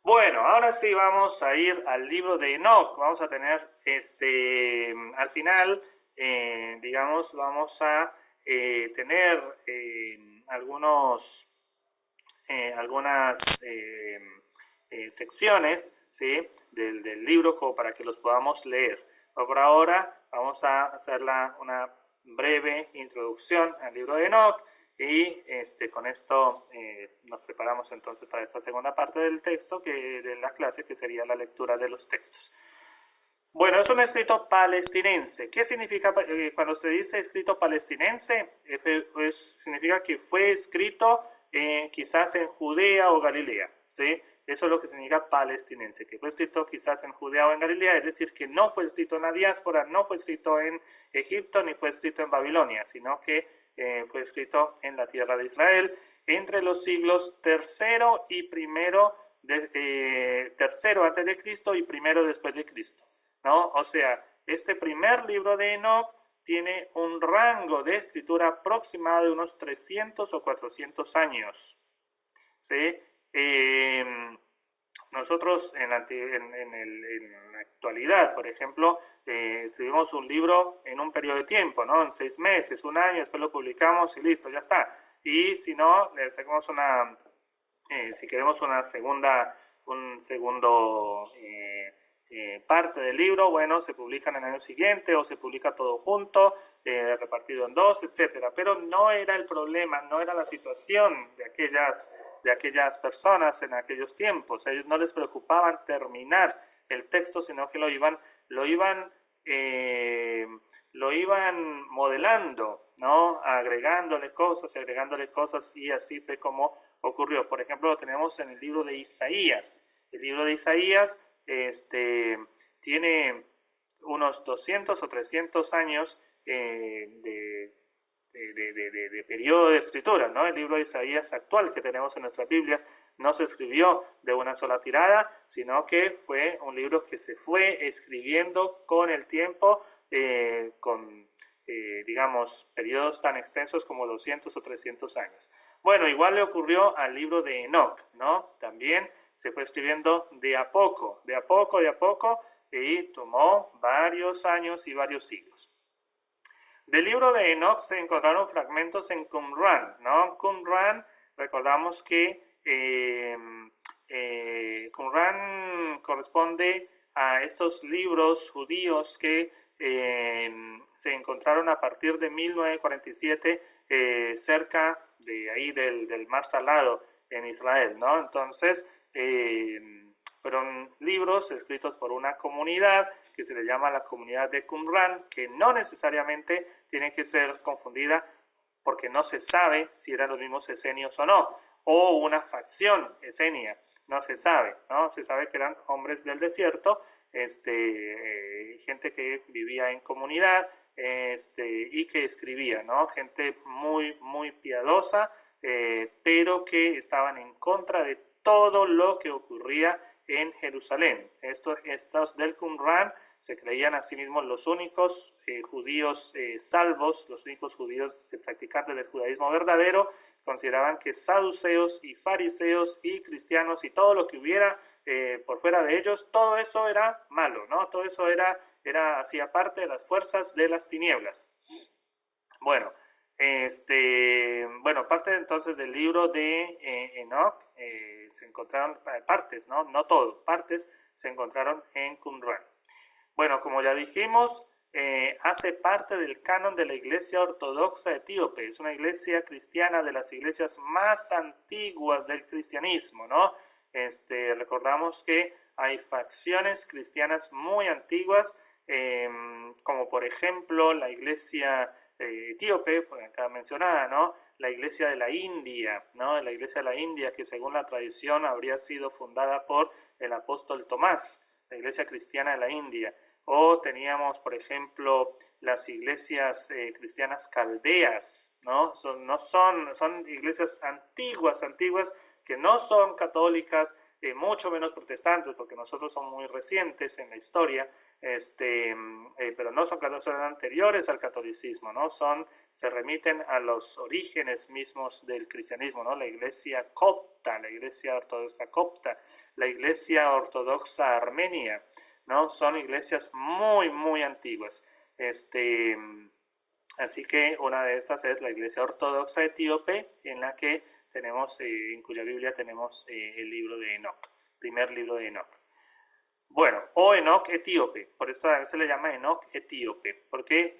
Bueno, ahora sí vamos a ir al libro de Enoc. Vamos a tener, al final, digamos, vamos a tener algunos algunas secciones, ¿sí? del libro como para que los podamos leer. Pero por ahora vamos a hacer una breve introducción al libro de Enoch y con esto nos preparamos entonces para esta segunda parte del texto, de la clase, que sería la lectura de los textos. Bueno, es un escrito palestinense. ¿Qué significa cuando se dice escrito palestinense? Pues significa que fue escrito quizás en Judea o Galilea, ¿sí? Eso es lo que significa palestinense, que fue escrito quizás en Judea o en Galilea, es decir, que no fue escrito en la diáspora, no fue escrito en Egipto, ni fue escrito en Babilonia, sino que fue escrito en la tierra de Israel entre los siglos tercero y primero, tercero antes de Cristo y primero después de Cristo, ¿no? O sea, este primer libro de Enoch tiene un rango de escritura aproximado de unos 300 o 400 años, ¿sí? Nosotros en la actualidad, por ejemplo, escribimos un libro en un periodo de tiempo, ¿no? En 6 meses, un año, después lo publicamos y listo, ya está. Y si no, le sacamos si queremos un segundo parte del libro, bueno, se publica en el año siguiente o se publica todo junto, repartido en 2, etcétera. Pero no era el problema, no era la situación de aquellas personas en aquellos tiempos. A ellos no les preocupaban terminar el texto, sino que lo iban modelando, ¿no? Agregándole cosas, y así fue como ocurrió. Por ejemplo, lo tenemos en el libro de Isaías. El libro de Isaías tiene unos 200 o 300 años de periodo de escritura, ¿no? El libro de Isaías actual que tenemos en nuestras Biblias no se escribió de una sola tirada, sino que fue un libro que se fue escribiendo con el tiempo, con digamos, periodos tan extensos como 200 o 300 años. Bueno, igual le ocurrió al libro de Enoch, ¿no? También se fue escribiendo de a poco, y tomó varios años y varios siglos. Del libro de Enoch se encontraron fragmentos en Qumran, ¿no? Qumran, recordamos que Qumran corresponde a estos libros judíos que se encontraron a partir de 1947 cerca de ahí del Mar Salado en Israel, ¿no? Entonces, fueron libros escritos por una comunidad que se le llama la comunidad de Qumran, que no necesariamente tiene que ser confundida porque no se sabe si eran los mismos esenios o no, o una facción esenia, no se sabe, ¿no? Se sabe que eran hombres del desierto, gente que vivía en comunidad, y que escribía, ¿no? Gente muy, muy piadosa, pero que estaban en contra de todo lo que ocurría en Jerusalén. Estos del Qumran se creían a sí mismos los únicos judíos salvos, los únicos judíos practicantes del judaísmo verdadero. Consideraban que saduceos y fariseos y cristianos y todo lo que hubiera por fuera de ellos, todo eso era malo, ¿no? Todo eso hacía parte de las fuerzas de las tinieblas. Bueno, parte entonces del libro de Enoch se encontraron partes, ¿no? No todo, partes se encontraron en Qumran. Bueno, como ya dijimos, hace parte del canon de la Iglesia Ortodoxa Etíope. Es una iglesia cristiana de las iglesias más antiguas del cristianismo, ¿no? Recordamos que hay facciones cristianas muy antiguas, como por ejemplo la iglesia etíope, por acá mencionada, ¿no? La iglesia de la India, ¿no? La iglesia de la India, que según la tradición habría sido fundada por el apóstol Tomás, la iglesia cristiana de la India. O teníamos, por ejemplo, las iglesias cristianas caldeas, ¿no? Son iglesias antiguas, que no son católicas, mucho menos protestantes, porque nosotros somos muy recientes en la historia, pero no son católicos, son anteriores al catolicismo, ¿no? Se remiten a los orígenes mismos del cristianismo, ¿no? La iglesia copta, la iglesia ortodoxa copta, la iglesia ortodoxa armenia, ¿no? Son iglesias muy, muy antiguas. Así que una de estas es la iglesia ortodoxa etíope, en la que tenemos, en cuya Biblia tenemos el libro de Enoc, primer libro de Enoc. Bueno, o Enoc etíope, por eso a veces se le llama Enoc etíope, porque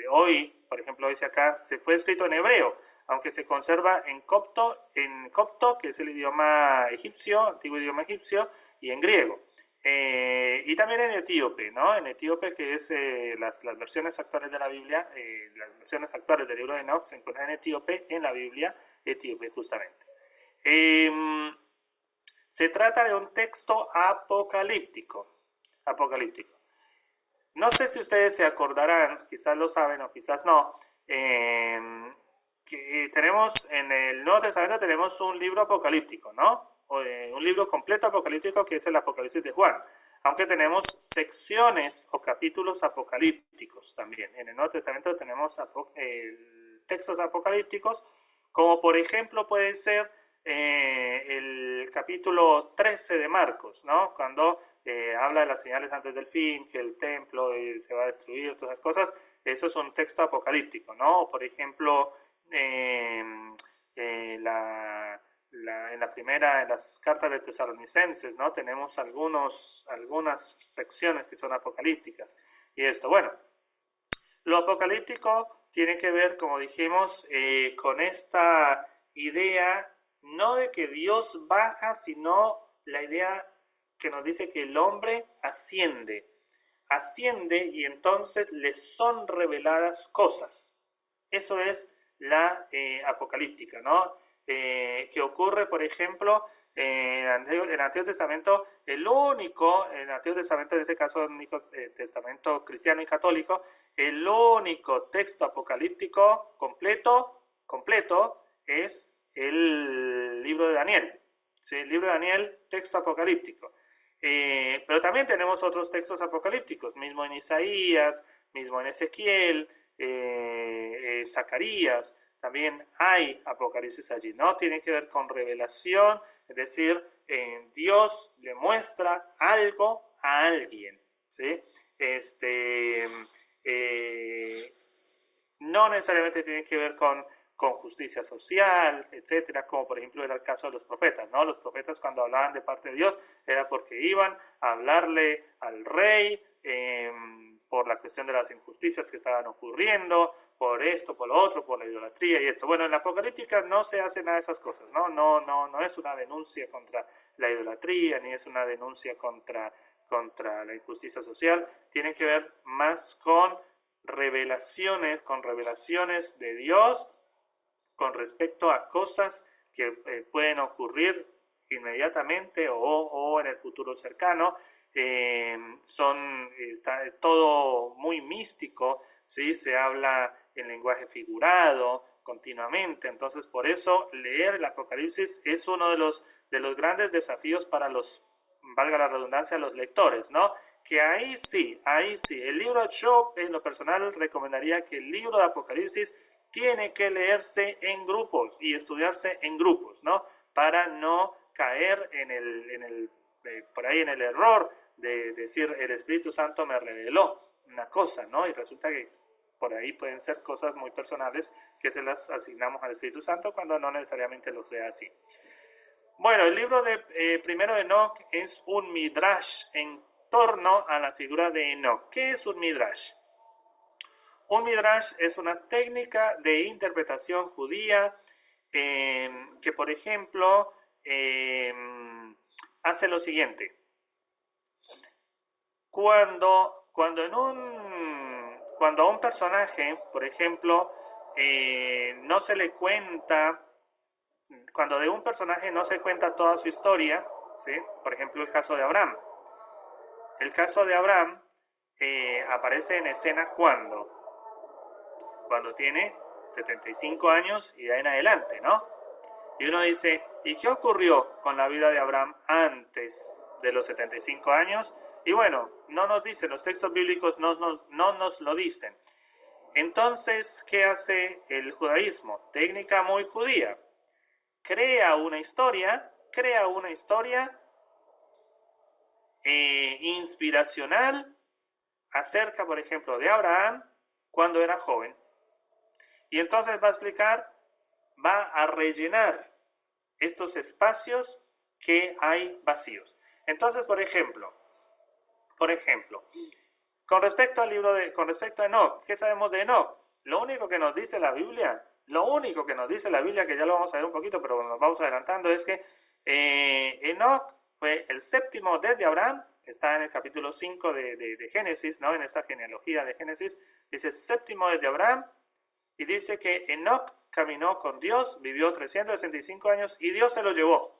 hoy, por ejemplo, dice acá, se fue escrito en hebreo, aunque se conserva en copto, que es el idioma egipcio, antiguo idioma egipcio, y en griego. Y también en etíope, ¿no? En etíope, que es las versiones actuales de la Biblia, las versiones actuales del libro de Enoc se encuentran en etíope, en la Biblia etíope, justamente. Se trata de un texto apocalíptico. No sé si ustedes se acordarán, quizás lo saben o quizás no, que tenemos en el Nuevo Testamento tenemos un libro apocalíptico, ¿no? Un libro completo apocalíptico que es el Apocalipsis de Juan, aunque tenemos secciones o capítulos apocalípticos también. En el Nuevo Testamento tenemos textos apocalípticos, como por ejemplo puede ser el capítulo 13 de Marcos, ¿no? Cuando habla de las señales antes del fin, que el templo se va a destruir, todas esas cosas. Eso es un texto apocalíptico, ¿no? Por ejemplo, en las cartas de Tesalonicenses, ¿no? Tenemos algunas secciones que son apocalípticas. Y esto, bueno, lo apocalíptico tiene que ver, como dijimos, con esta idea no de que Dios baja, sino la idea que nos dice que el hombre asciende y entonces le son reveladas cosas. Eso es la apocalíptica, ¿no? Que ocurre, por ejemplo, en el Antiguo Testamento, en el Antiguo Testamento, en este caso el único testamento cristiano y católico, el único texto apocalíptico completo es el libro de Daniel. ¿Sí? El libro de Daniel, texto apocalíptico. Pero también tenemos otros textos apocalípticos, mismo en Isaías, mismo en Ezequiel, Zacarías, también hay apocalipsis allí, ¿no? Tiene que ver con revelación, es decir, Dios le muestra algo a alguien, ¿sí? No necesariamente tiene que ver con justicia social, etcétera, como por ejemplo era el caso de los profetas, ¿no? Los profetas cuando hablaban de parte de Dios era porque iban a hablarle al rey por la cuestión de las injusticias que estaban ocurriendo, por esto, por lo otro, por la idolatría y esto. Bueno, en la apocalíptica no se hace nada de esas cosas, ¿no? No es una denuncia contra la idolatría, ni es una denuncia contra la injusticia social, tiene que ver más con revelaciones de Dios con respecto a cosas que pueden ocurrir inmediatamente o en el futuro cercano. Es todo muy místico, ¿sí? Se habla en lenguaje figurado continuamente, entonces por eso leer el Apocalipsis es uno de los grandes desafíos para valga la redundancia, los lectores, ¿no? Que ahí sí, el libro, yo en lo personal recomendaría que el libro de Apocalipsis tiene que leerse en grupos y estudiarse en grupos, ¿no? Para no caer por ahí en el error de decir el Espíritu Santo me reveló una cosa, ¿no? Y resulta que por ahí pueden ser cosas muy personales que se las asignamos al Espíritu Santo cuando no necesariamente lo sea así. Bueno, el libro de primero de Enoc es un midrash en torno a la figura de Enoc. ¿Qué es un midrash? Un midrash es una técnica de interpretación judía que, por ejemplo, hace lo siguiente. Cuando a un personaje, por ejemplo, no se le cuenta, cuando de un personaje no se cuenta toda su historia, ¿sí? Por ejemplo, el caso de Abraham. El caso de Abraham aparece en escena cuando tiene 75 años y de ahí en adelante, ¿no? Y uno dice, ¿y qué ocurrió con la vida de Abraham antes de los 75 años? Y bueno, no nos dicen, los textos bíblicos no nos lo dicen. Entonces, ¿qué hace el judaísmo? Técnica muy judía. Crea una historia inspiracional acerca, por ejemplo, de Abraham cuando era joven. Y entonces va a explicar va a rellenar estos espacios que hay vacíos. Entonces, por ejemplo, con respecto a Enoc, ¿qué sabemos de Enoc? Lo único que nos dice la Biblia, que ya lo vamos a ver un poquito, pero nos vamos adelantando, es que Enoc fue el séptimo desde Abraham, está en el capítulo 5 de Génesis, ¿no? En esta genealogía de Génesis, dice séptimo desde Abraham, y dice que Enoc caminó con Dios, vivió 365 años, y Dios se lo llevó.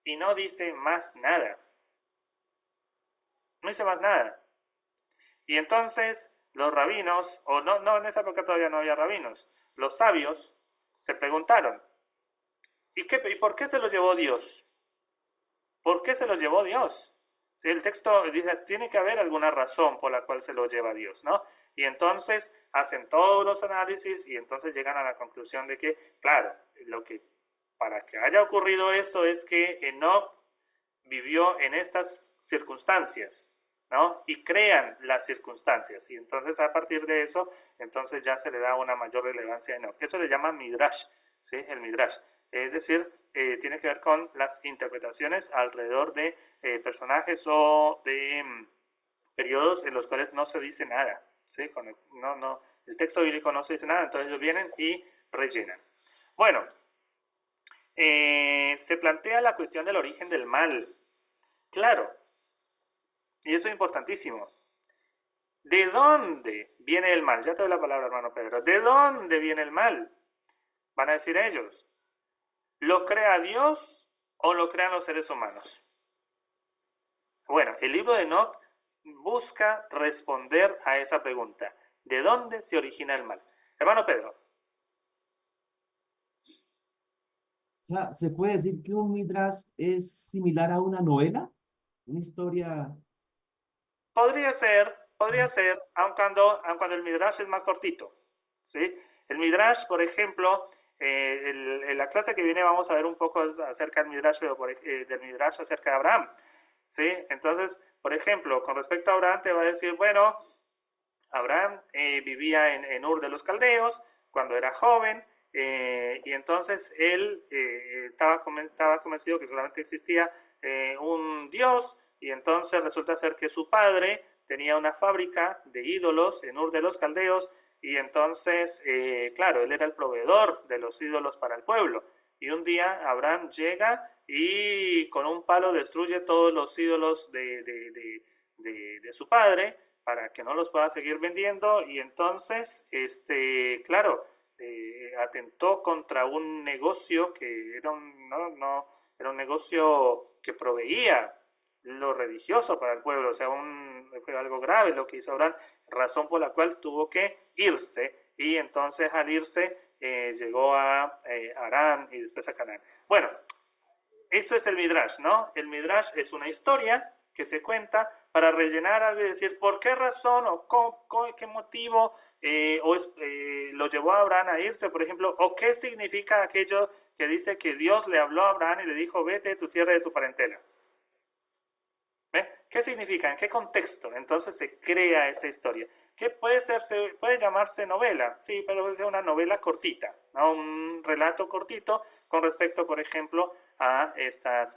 Y no dice más nada. No dice más nada. Y entonces los rabinos, o no, en esa época todavía no había rabinos, los sabios se preguntaron, ¿y por qué se lo llevó Dios? ¿Por qué se lo llevó Dios? Si el texto dice, tiene que haber alguna razón por la cual se lo lleva Dios, ¿no? Y entonces hacen todos los análisis y entonces llegan a la conclusión de que, claro, para que haya ocurrido eso es que Enoc vivió en estas circunstancias, ¿no? Y crean las circunstancias. Y entonces a partir de eso, entonces ya se le da una mayor relevancia a Enoc. Eso le llama Midrash, ¿sí? El Midrash. Es decir, tiene que ver con las interpretaciones alrededor de personajes o de periodos en los cuales no se dice nada, ¿sí? El texto bíblico no se dice nada, entonces ellos vienen y rellenan. Bueno, se plantea la cuestión del origen del mal. Claro, y eso es importantísimo. ¿De dónde viene el mal? Ya te doy la palabra, hermano Pedro. ¿De dónde viene el mal? Van a decir ellos. ¿Lo crea Dios o lo crean los seres humanos? Bueno, el libro de Enoc busca responder a esa pregunta. ¿De dónde se origina el mal? Hermano Pedro. O sea, ¿se puede decir que un midrash es similar a una novela? Una historia. Podría ser, aun cuando el Midrash es más cortito, ¿sí? El Midrash, por ejemplo, en la clase que viene vamos a ver un poco acerca del Midrash, pero del Midrash acerca de Abraham, ¿sí? Entonces, por ejemplo, con respecto a Abraham te va a decir, bueno, Abraham vivía en Ur de los Caldeos cuando era joven, y entonces él estaba convencido que solamente existía un Dios, y entonces resulta ser que su padre tenía una fábrica de ídolos en Ur de los Caldeos, y entonces, claro, él era el proveedor de los ídolos para el pueblo. Y un día Abraham llega y con un palo destruye todos los ídolos de su padre para que no los pueda seguir vendiendo, y entonces, claro, atentó contra un negocio que era era un negocio que proveía lo religioso para el pueblo, o sea, fue algo grave lo que hizo Abraham, razón por la cual tuvo que irse, y entonces al irse llegó a Harán y después a Canaán. Bueno, eso es el Midrash, ¿no? El Midrash es una historia que se cuenta para rellenar algo y decir por qué razón o qué motivo lo llevó a Abraham a irse, por ejemplo, o qué significa aquello que dice que Dios le habló a Abraham y le dijo, vete de tu tierra y de tu parentela. ¿Ve? ¿Qué significa? ¿En qué contexto? Entonces se crea esta historia. ¿Qué puede llamarse novela? Sí, pero es una novela cortita, ¿no? Un relato cortito con respecto, por ejemplo, a estas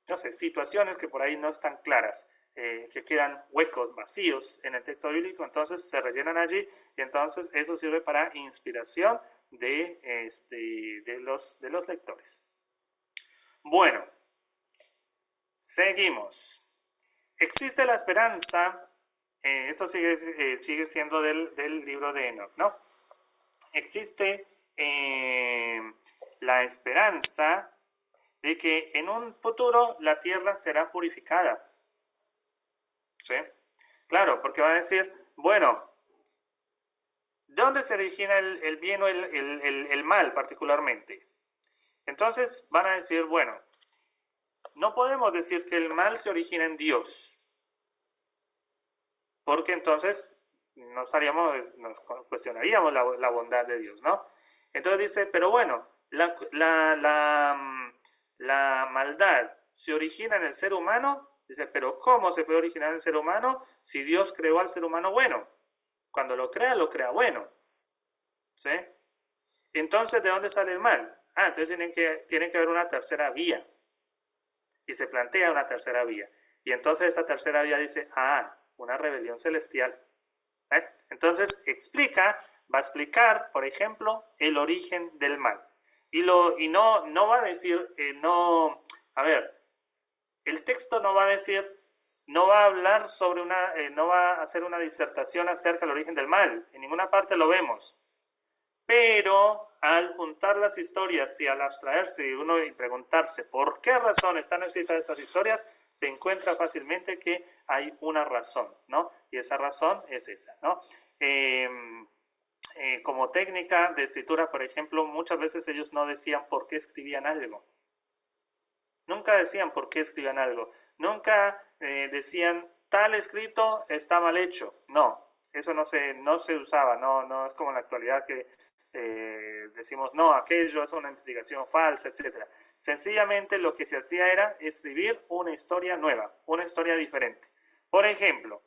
no sé, situaciones que por ahí no están claras, que quedan huecos, vacíos en el texto bíblico, entonces se rellenan allí, y entonces eso sirve para inspiración de los lectores. Bueno, seguimos. Existe la esperanza, esto sigue siendo del libro de Enoc, ¿no? Existe la esperanza de que en un futuro la tierra será purificada. ¿Sí? Claro, porque van a decir, bueno, ¿de dónde se origina el bien o el mal particularmente? Entonces van a decir, bueno, no podemos decir que el mal se origina en Dios, porque entonces nos cuestionaríamos la bondad de Dios, ¿no? Entonces dice, pero bueno, la maldad se origina en el ser humano. Dice, pero ¿cómo se puede originar en el ser humano si Dios creó al ser humano bueno? Cuando lo crea bueno, ¿sí? Entonces, ¿de dónde sale el mal? Entonces tiene que haber una tercera vía. Y se plantea una tercera vía. Y entonces esta tercera vía dice, una rebelión celestial. Entonces va a explicar, por ejemplo, el origen del mal. Y no va a decir, el texto no va a decir, no va a hablar sobre no va a hacer una disertación acerca del origen del mal. En ninguna parte lo vemos. Pero al juntar las historias y al abstraerse y preguntarse por qué razón están escritas estas historias, se encuentra fácilmente que hay una razón, ¿no? Y esa razón es esa, ¿no? Como técnica de escritura, por ejemplo, muchas veces ellos no decían por qué escribían algo. Nunca decían por qué escribían algo. Nunca decían tal escrito está mal hecho. No, eso no se usaba. No es como en la actualidad que decimos no, aquello es una investigación falsa, etc. Sencillamente lo que se hacía era escribir una historia nueva, una historia diferente. Por ejemplo,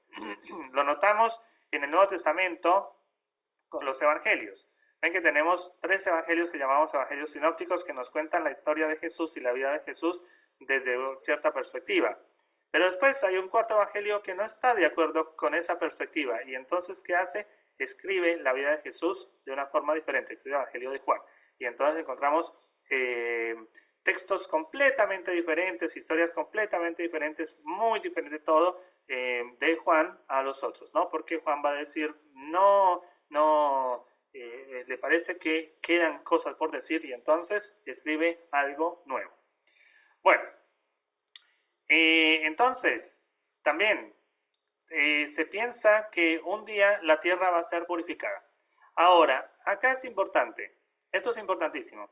lo notamos en el Nuevo Testamento con los evangelios. Ven que tenemos 3 evangelios que llamamos evangelios sinópticos que nos cuentan la historia de Jesús y la vida de Jesús desde cierta perspectiva. Pero después hay un 4º evangelio que no está de acuerdo con esa perspectiva. Y entonces, ¿qué hace? Escribe la vida de Jesús de una forma diferente, que es el evangelio de Juan. Y entonces encontramos textos completamente diferentes, historias completamente diferentes, muy diferente todo de Juan a los otros, ¿no? Porque Juan va a decir, le parece que quedan cosas por decir y entonces escribe algo nuevo. Bueno, entonces también se piensa que un día la tierra va a ser purificada. Ahora, acá es importante, esto es importantísimo,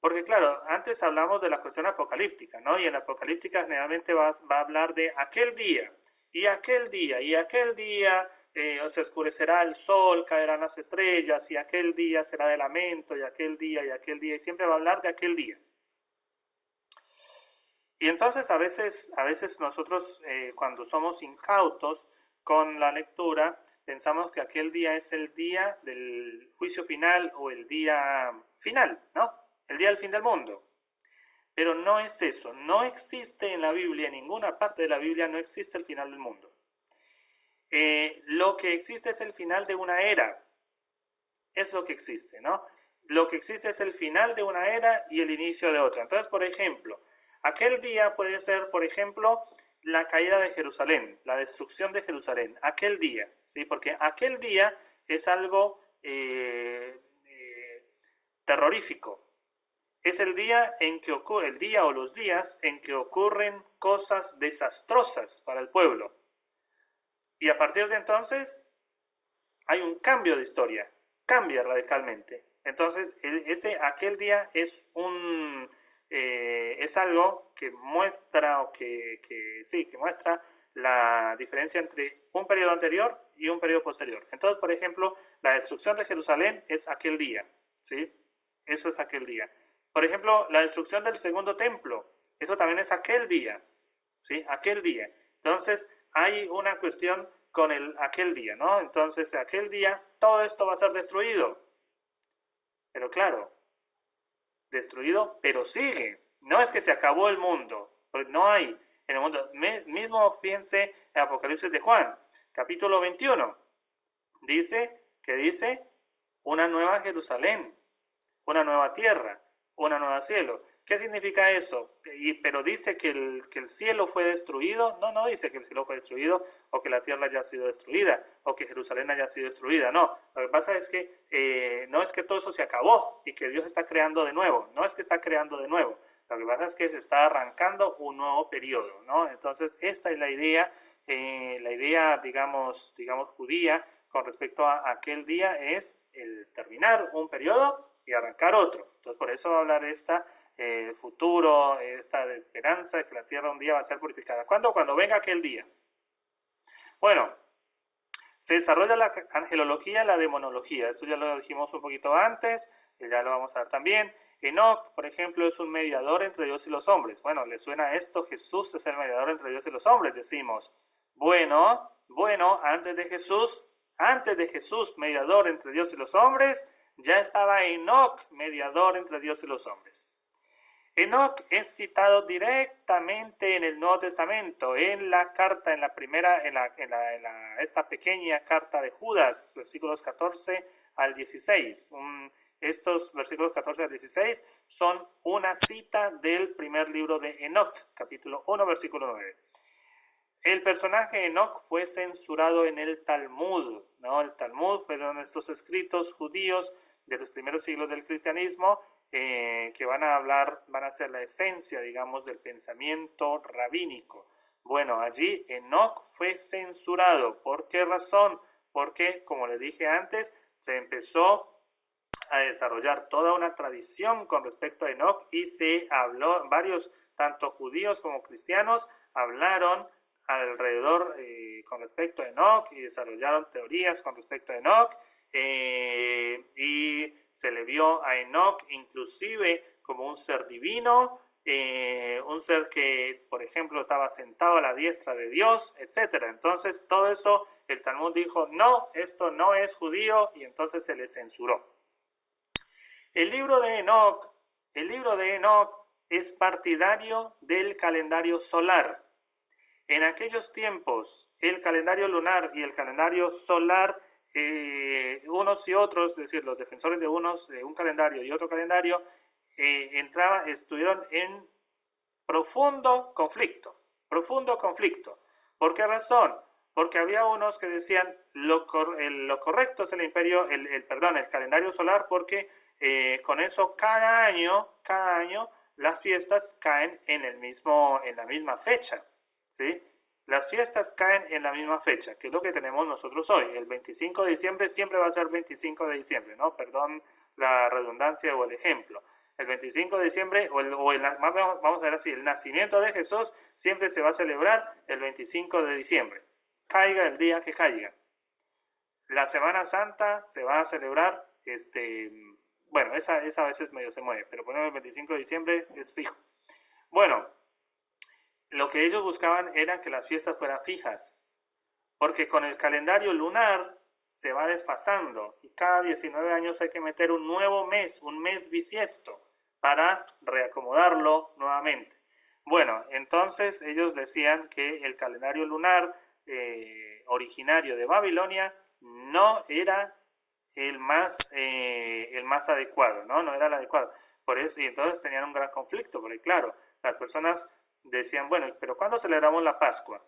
porque claro, antes hablamos de la cuestión apocalíptica, ¿no? Y en la apocalíptica generalmente va a hablar de aquel día, y aquel día, y aquel día se oscurecerá el sol, caerán las estrellas, y aquel día será de lamento, y aquel día, y siempre va a hablar de aquel día. Y entonces a veces nosotros cuando somos incautos con la lectura, pensamos que aquel día es el día del juicio final o el día final, ¿no? El día del fin del mundo. Pero no es eso, no existe en la Biblia, en ninguna parte de la Biblia no existe el final del mundo. Lo que existe es el final de una era, es lo que existe, ¿no? Lo que existe es el final de una era y el inicio de otra. Entonces, por ejemplo, aquel día puede ser, por ejemplo, la caída de Jerusalén, la destrucción de Jerusalén, aquel día, ¿sí? Porque aquel día es algo terrorífico. Es el día en que ocurre, el día o los días en que ocurren cosas desastrosas para el pueblo. Y a partir de entonces hay un cambio de historia, cambia radicalmente. Entonces, aquel día es algo que muestra que muestra la diferencia entre un periodo anterior y un periodo posterior. Entonces, por ejemplo, la destrucción de Jerusalén es aquel día, ¿sí? Eso es aquel día. Por ejemplo, la destrucción del segundo templo, eso también es aquel día, ¿sí? Aquel día. Entonces, hay una cuestión con aquel día, ¿no? Entonces, aquel día, todo esto va a ser destruido. Pero claro, destruido, pero sigue. No es que se acabó el mundo, porque no hay en el mundo. Mismo piense en Apocalipsis de Juan, capítulo 21. Dice una nueva Jerusalén, una nueva tierra, una nueva cielo. ¿Qué significa eso? Pero dice que el cielo fue destruido. No dice que el cielo fue destruido o que la tierra haya sido destruida o que Jerusalén haya sido destruida. No, lo que pasa es que no es que todo eso se acabó y que Dios está creando de nuevo. No es que está creando de nuevo. Lo que pasa es que se está arrancando un nuevo periodo, ¿no? Entonces, esta es la idea, digamos, judía con respecto a aquel día es el terminar un periodo y arrancar otro. Entonces, por eso va a hablar de esta futuro, esta esperanza de que la tierra un día va a ser purificada. ¿Cuándo? Cuando venga aquel día. Bueno, se desarrolla la angelología y la demonología. Esto ya lo dijimos un poquito antes, ya lo vamos a ver también. Enoc, por ejemplo, es un mediador entre Dios y los hombres. Bueno, ¿le suena esto? Jesús es el mediador entre Dios y los hombres, decimos. Bueno, antes de Jesús, mediador entre Dios y los hombres, ya estaba Enoc, mediador entre Dios y los hombres. Enoc es citado directamente en el Nuevo Testamento, en la carta, en la primera, esta pequeña carta de Judas, versículos 14 al 16. Estos versículos 14 al 16 son una cita del primer libro de Enoc, capítulo 1, versículo 9. El personaje Enoc fue censurado en el Talmud, ¿no? El Talmud fueron estos escritos judíos de los primeros siglos del cristianismo, que van a ser la esencia, digamos, del pensamiento rabínico. Bueno, allí Enoc fue censurado. ¿Por qué razón? Porque, como les dije antes, se empezó a desarrollar toda una tradición con respecto a Enoc y se habló, varios, tanto judíos como cristianos, hablaron alrededor con respecto a Enoc y desarrollaron teorías con respecto a Enoc. Y se le vio a Enoc inclusive como un ser divino, un ser que, por ejemplo, estaba sentado a la diestra de Dios, etc. Entonces, todo eso, el Talmud dijo, no, esto no es judío, y entonces se le censuró. El libro de Enoc es partidario del calendario solar. En aquellos tiempos, el calendario lunar y el calendario solar, unos y otros, es decir, los defensores de un calendario y otro calendario, estuvieron en profundo conflicto. ¿Por qué razón? Porque había unos que decían lo correcto es el calendario solar, porque con eso cada año las fiestas caen en la misma fecha, ¿sí? Las fiestas caen en la misma fecha, que es lo que tenemos nosotros hoy. El 25 de diciembre siempre va a ser 25 de diciembre, ¿no? Perdón la redundancia o el ejemplo. El 25 de diciembre, vamos a ver así, el nacimiento de Jesús siempre se va a celebrar el 25 de diciembre. Caiga el día que caiga. La Semana Santa se va a celebrar, bueno, esa a veces medio se mueve, pero ponemos el 25 de diciembre, es fijo. Bueno, lo que ellos buscaban era que las fiestas fueran fijas, porque con el calendario lunar se va desfasando y cada 19 años hay que meter un nuevo mes, un mes bisiesto, para reacomodarlo nuevamente. Bueno, entonces ellos decían que el calendario lunar originario de Babilonia no era el más adecuado, no era el adecuado. Por eso, y entonces tenían un gran conflicto, porque claro, las personas decían, bueno, pero ¿cuándo celebramos la Pascua?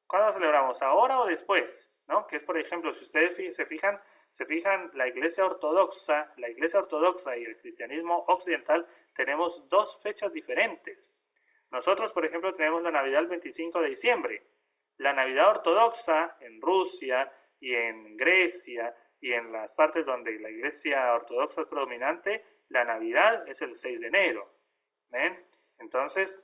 ¿Cuándo celebramos? ¿Ahora o después? ¿No? Que es, por ejemplo, si ustedes se fijan, la Iglesia Ortodoxa y el cristianismo occidental tenemos dos fechas diferentes. Nosotros, por ejemplo, tenemos la Navidad el 25 de diciembre. La Navidad ortodoxa en Rusia y en Grecia y en las partes donde la Iglesia Ortodoxa es predominante, la Navidad es el 6 de enero. ¿Ven? Entonces,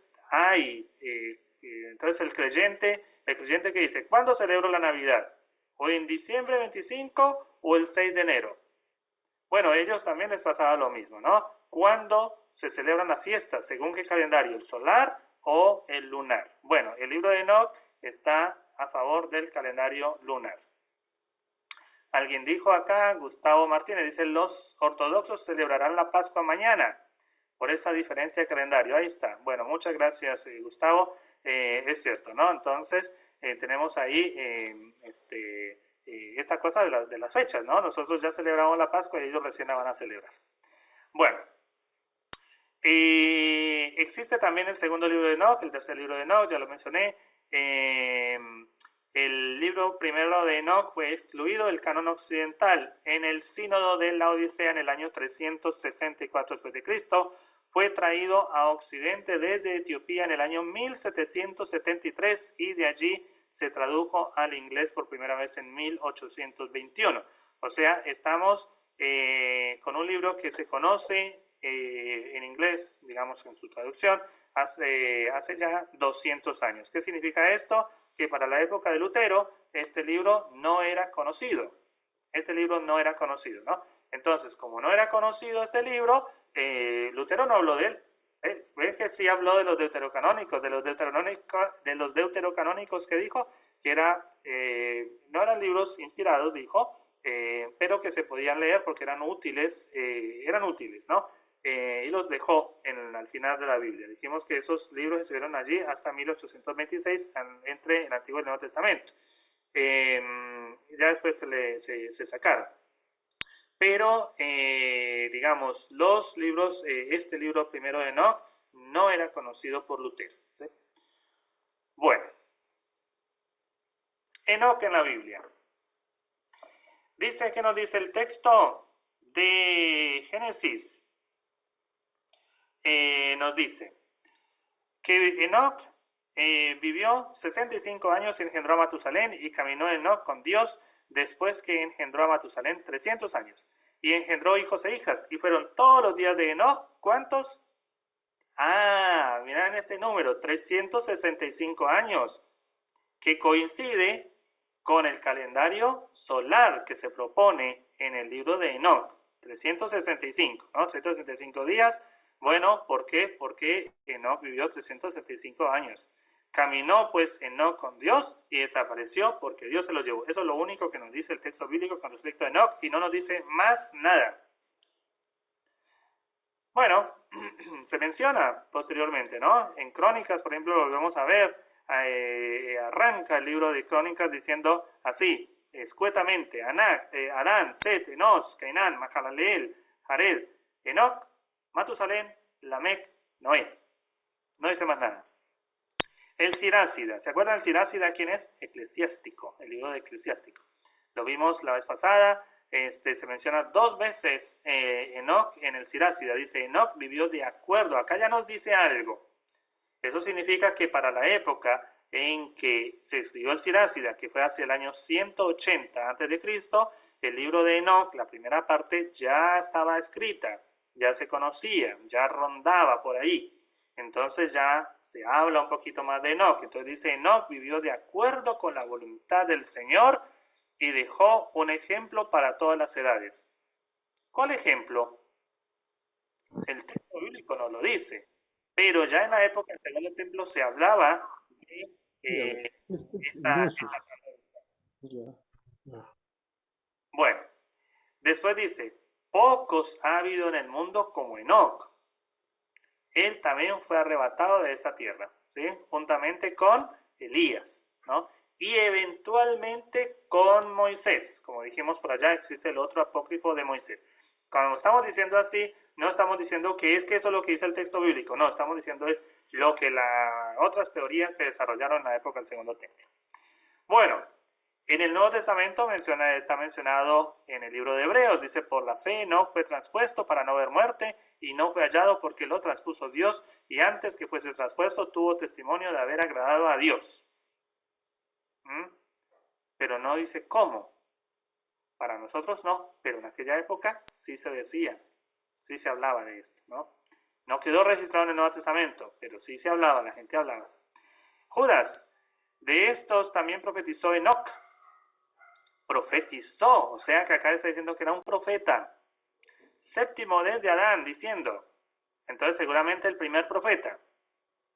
entonces el creyente que dice, ¿cuándo celebro la Navidad? ¿O en diciembre 25 o el 6 de enero? Bueno, ellos también les pasaba lo mismo, ¿no? ¿Cuándo se celebran las fiestas? ¿Según qué calendario? ¿El solar o el lunar? Bueno, el libro de Enoc está a favor del calendario lunar. Alguien dijo acá, Gustavo Martínez, dice, los ortodoxos celebrarán la Pascua mañana por esa diferencia de calendario. Ahí está. Bueno, muchas gracias, Gustavo. Es cierto, ¿no? Entonces, tenemos ahí esta cosa de las fechas, ¿no? Nosotros ya celebramos la Pascua y ellos recién la van a celebrar. Bueno, existe también el segundo libro de Enoc, el tercer libro de Enoc, ya lo mencioné. El libro primero de Enoc fue excluido del canon occidental en el sínodo de la Odisea en el año 364 d.C. Fue traído a Occidente desde Etiopía en el año 1773 y de allí se tradujo al inglés por primera vez en 1821. O sea, estamos con un libro que se conoce en inglés, digamos en su traducción, hace ya 200 años. ¿Qué significa esto? Que para la época de Lutero este libro no era conocido. ¿No? Entonces, como no era conocido este libro, Lutero no habló de él. ¿Ves que sí habló de los deuterocanónicos? De los deuterocanónicos que dijo que no eran libros inspirados, dijo, pero que se podían leer porque eran útiles, ¿no? Y los dejó al final de la Biblia. Dijimos que esos libros estuvieron allí hasta 1826 entre el Antiguo y el Nuevo Testamento. Ya después se sacaron. Pero, digamos, los libros, este libro primero de Enoch, no era conocido por Lutero, ¿sí? Bueno, Enoch en la Biblia. Dice, ¿qué nos dice el texto de Génesis? Nos dice que Enoch vivió 65 años y engendró a Matusalén, y caminó Enoch con Dios después que engendró a Matusalén 300 años. Y engendró hijos e hijas, y fueron todos los días de Enoch, ¿cuántos? Miren este número, 365 años, que coincide con el calendario solar que se propone en el libro de Enoch. 365, ¿no? 365 días. Bueno, ¿por qué? Porque Enoch vivió 365 años. Caminó pues Enoch con Dios y desapareció porque Dios se lo llevó. Eso es lo único que nos dice el texto bíblico con respecto a Enoch, y no nos dice más nada. Bueno, se menciona posteriormente, ¿no? En Crónicas, por ejemplo, lo volvemos a ver. Arranca el libro de Crónicas diciendo así, escuetamente: Adán, Set, Enos, Cainán, Mahalaleel, Jared, Enoch, Matusalén, Lamec, Noé. No dice más nada. El Sirácida, ¿se acuerdan del Sirácida? ¿Quién es? Eclesiástico, el libro de Eclesiástico. Lo vimos la vez pasada. Se menciona 2 veces Enoch en el Sirácida. Dice, Enoch vivió de acuerdo. Acá ya nos dice algo. Eso significa que para la época en que se escribió el Sirácida, que fue hacia el año 180 a.C., el libro de Enoch, la primera parte, ya estaba escrita, ya se conocía, ya rondaba por ahí. Entonces ya se habla un poquito más de Enoch. Entonces dice, Enoch vivió de acuerdo con la voluntad del Señor y dejó un ejemplo para todas las edades. ¿Cuál ejemplo? El texto bíblico no lo dice, pero ya en la época del Segundo Templo se hablaba de esa. Bueno, después dice, pocos ha habido en el mundo como Enoch. Él también fue arrebatado de esta tierra, ¿sí? Juntamente con Elías, ¿no? Y eventualmente con Moisés. Como dijimos por allá, existe el otro apócrifo de Moisés. Cuando estamos diciendo así, no estamos diciendo que eso es lo que dice el texto bíblico. No, estamos diciendo es lo que las otras teorías se desarrollaron en la época del Segundo Templo. Bueno, en el Nuevo Testamento está mencionado en el libro de Hebreos. Dice, por la fe no fue traspuesto para no ver muerte, y no fue hallado porque lo traspuso Dios, y antes que fuese traspuesto tuvo testimonio de haber agradado a Dios. Pero no dice cómo. Para nosotros no, pero en aquella época sí se decía, sí se hablaba de esto, ¿no? No quedó registrado en el Nuevo Testamento, pero sí se hablaba, la gente hablaba. Judas, de estos también profetizó Enoch. Profetizó, o sea que acá está diciendo que era un profeta. Séptimo desde Adán, diciendo. Entonces seguramente el primer profeta.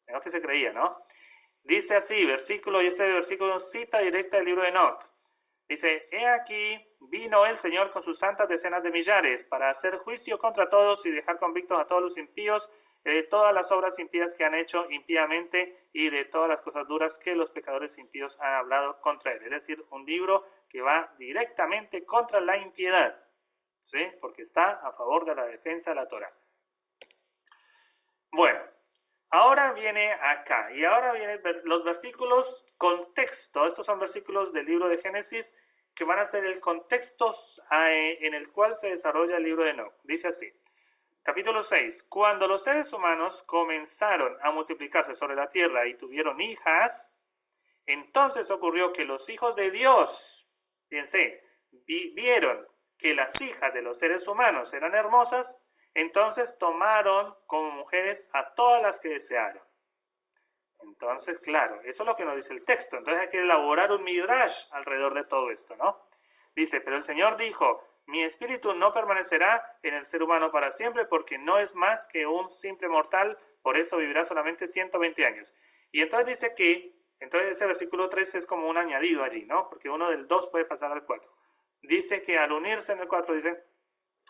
Es lo que se creía, ¿no? Dice así, versículo, y este versículo cita directa del libro de Enoch. Dice, he aquí, vino el Señor con sus santas decenas de millares para hacer juicio contra todos y dejar convictos a todos los impíos de todas las obras impías que han hecho impíamente y de todas las cosas duras que los pecadores impíos han hablado contra él. Es decir, un libro que va directamente contra la impiedad, ¿sí? Porque está a favor de la defensa de la Torá. Bueno, ahora viene acá, y ahora vienen los versículos contexto. Estos son versículos del libro de Génesis que van a ser el contexto en el cual se desarrolla el libro de Enoch. Dice así, capítulo 6, cuando los seres humanos comenzaron a multiplicarse sobre la tierra y tuvieron hijas, entonces ocurrió que los hijos de Dios, fíjense, vieron que las hijas de los seres humanos eran hermosas, entonces tomaron como mujeres a todas las que desearon. Entonces, claro, eso es lo que nos dice el texto. Entonces hay que elaborar un midrash alrededor de todo esto, ¿no? Dice, pero el Señor dijo, mi espíritu no permanecerá en el ser humano para siempre, porque no es más que un simple mortal, por eso vivirá solamente 120 años. Y entonces dice que, entonces ese versículo 3 es como un añadido allí, ¿no? Porque uno del 2 puede pasar al 4. dice que al unirse, en el 4 dice,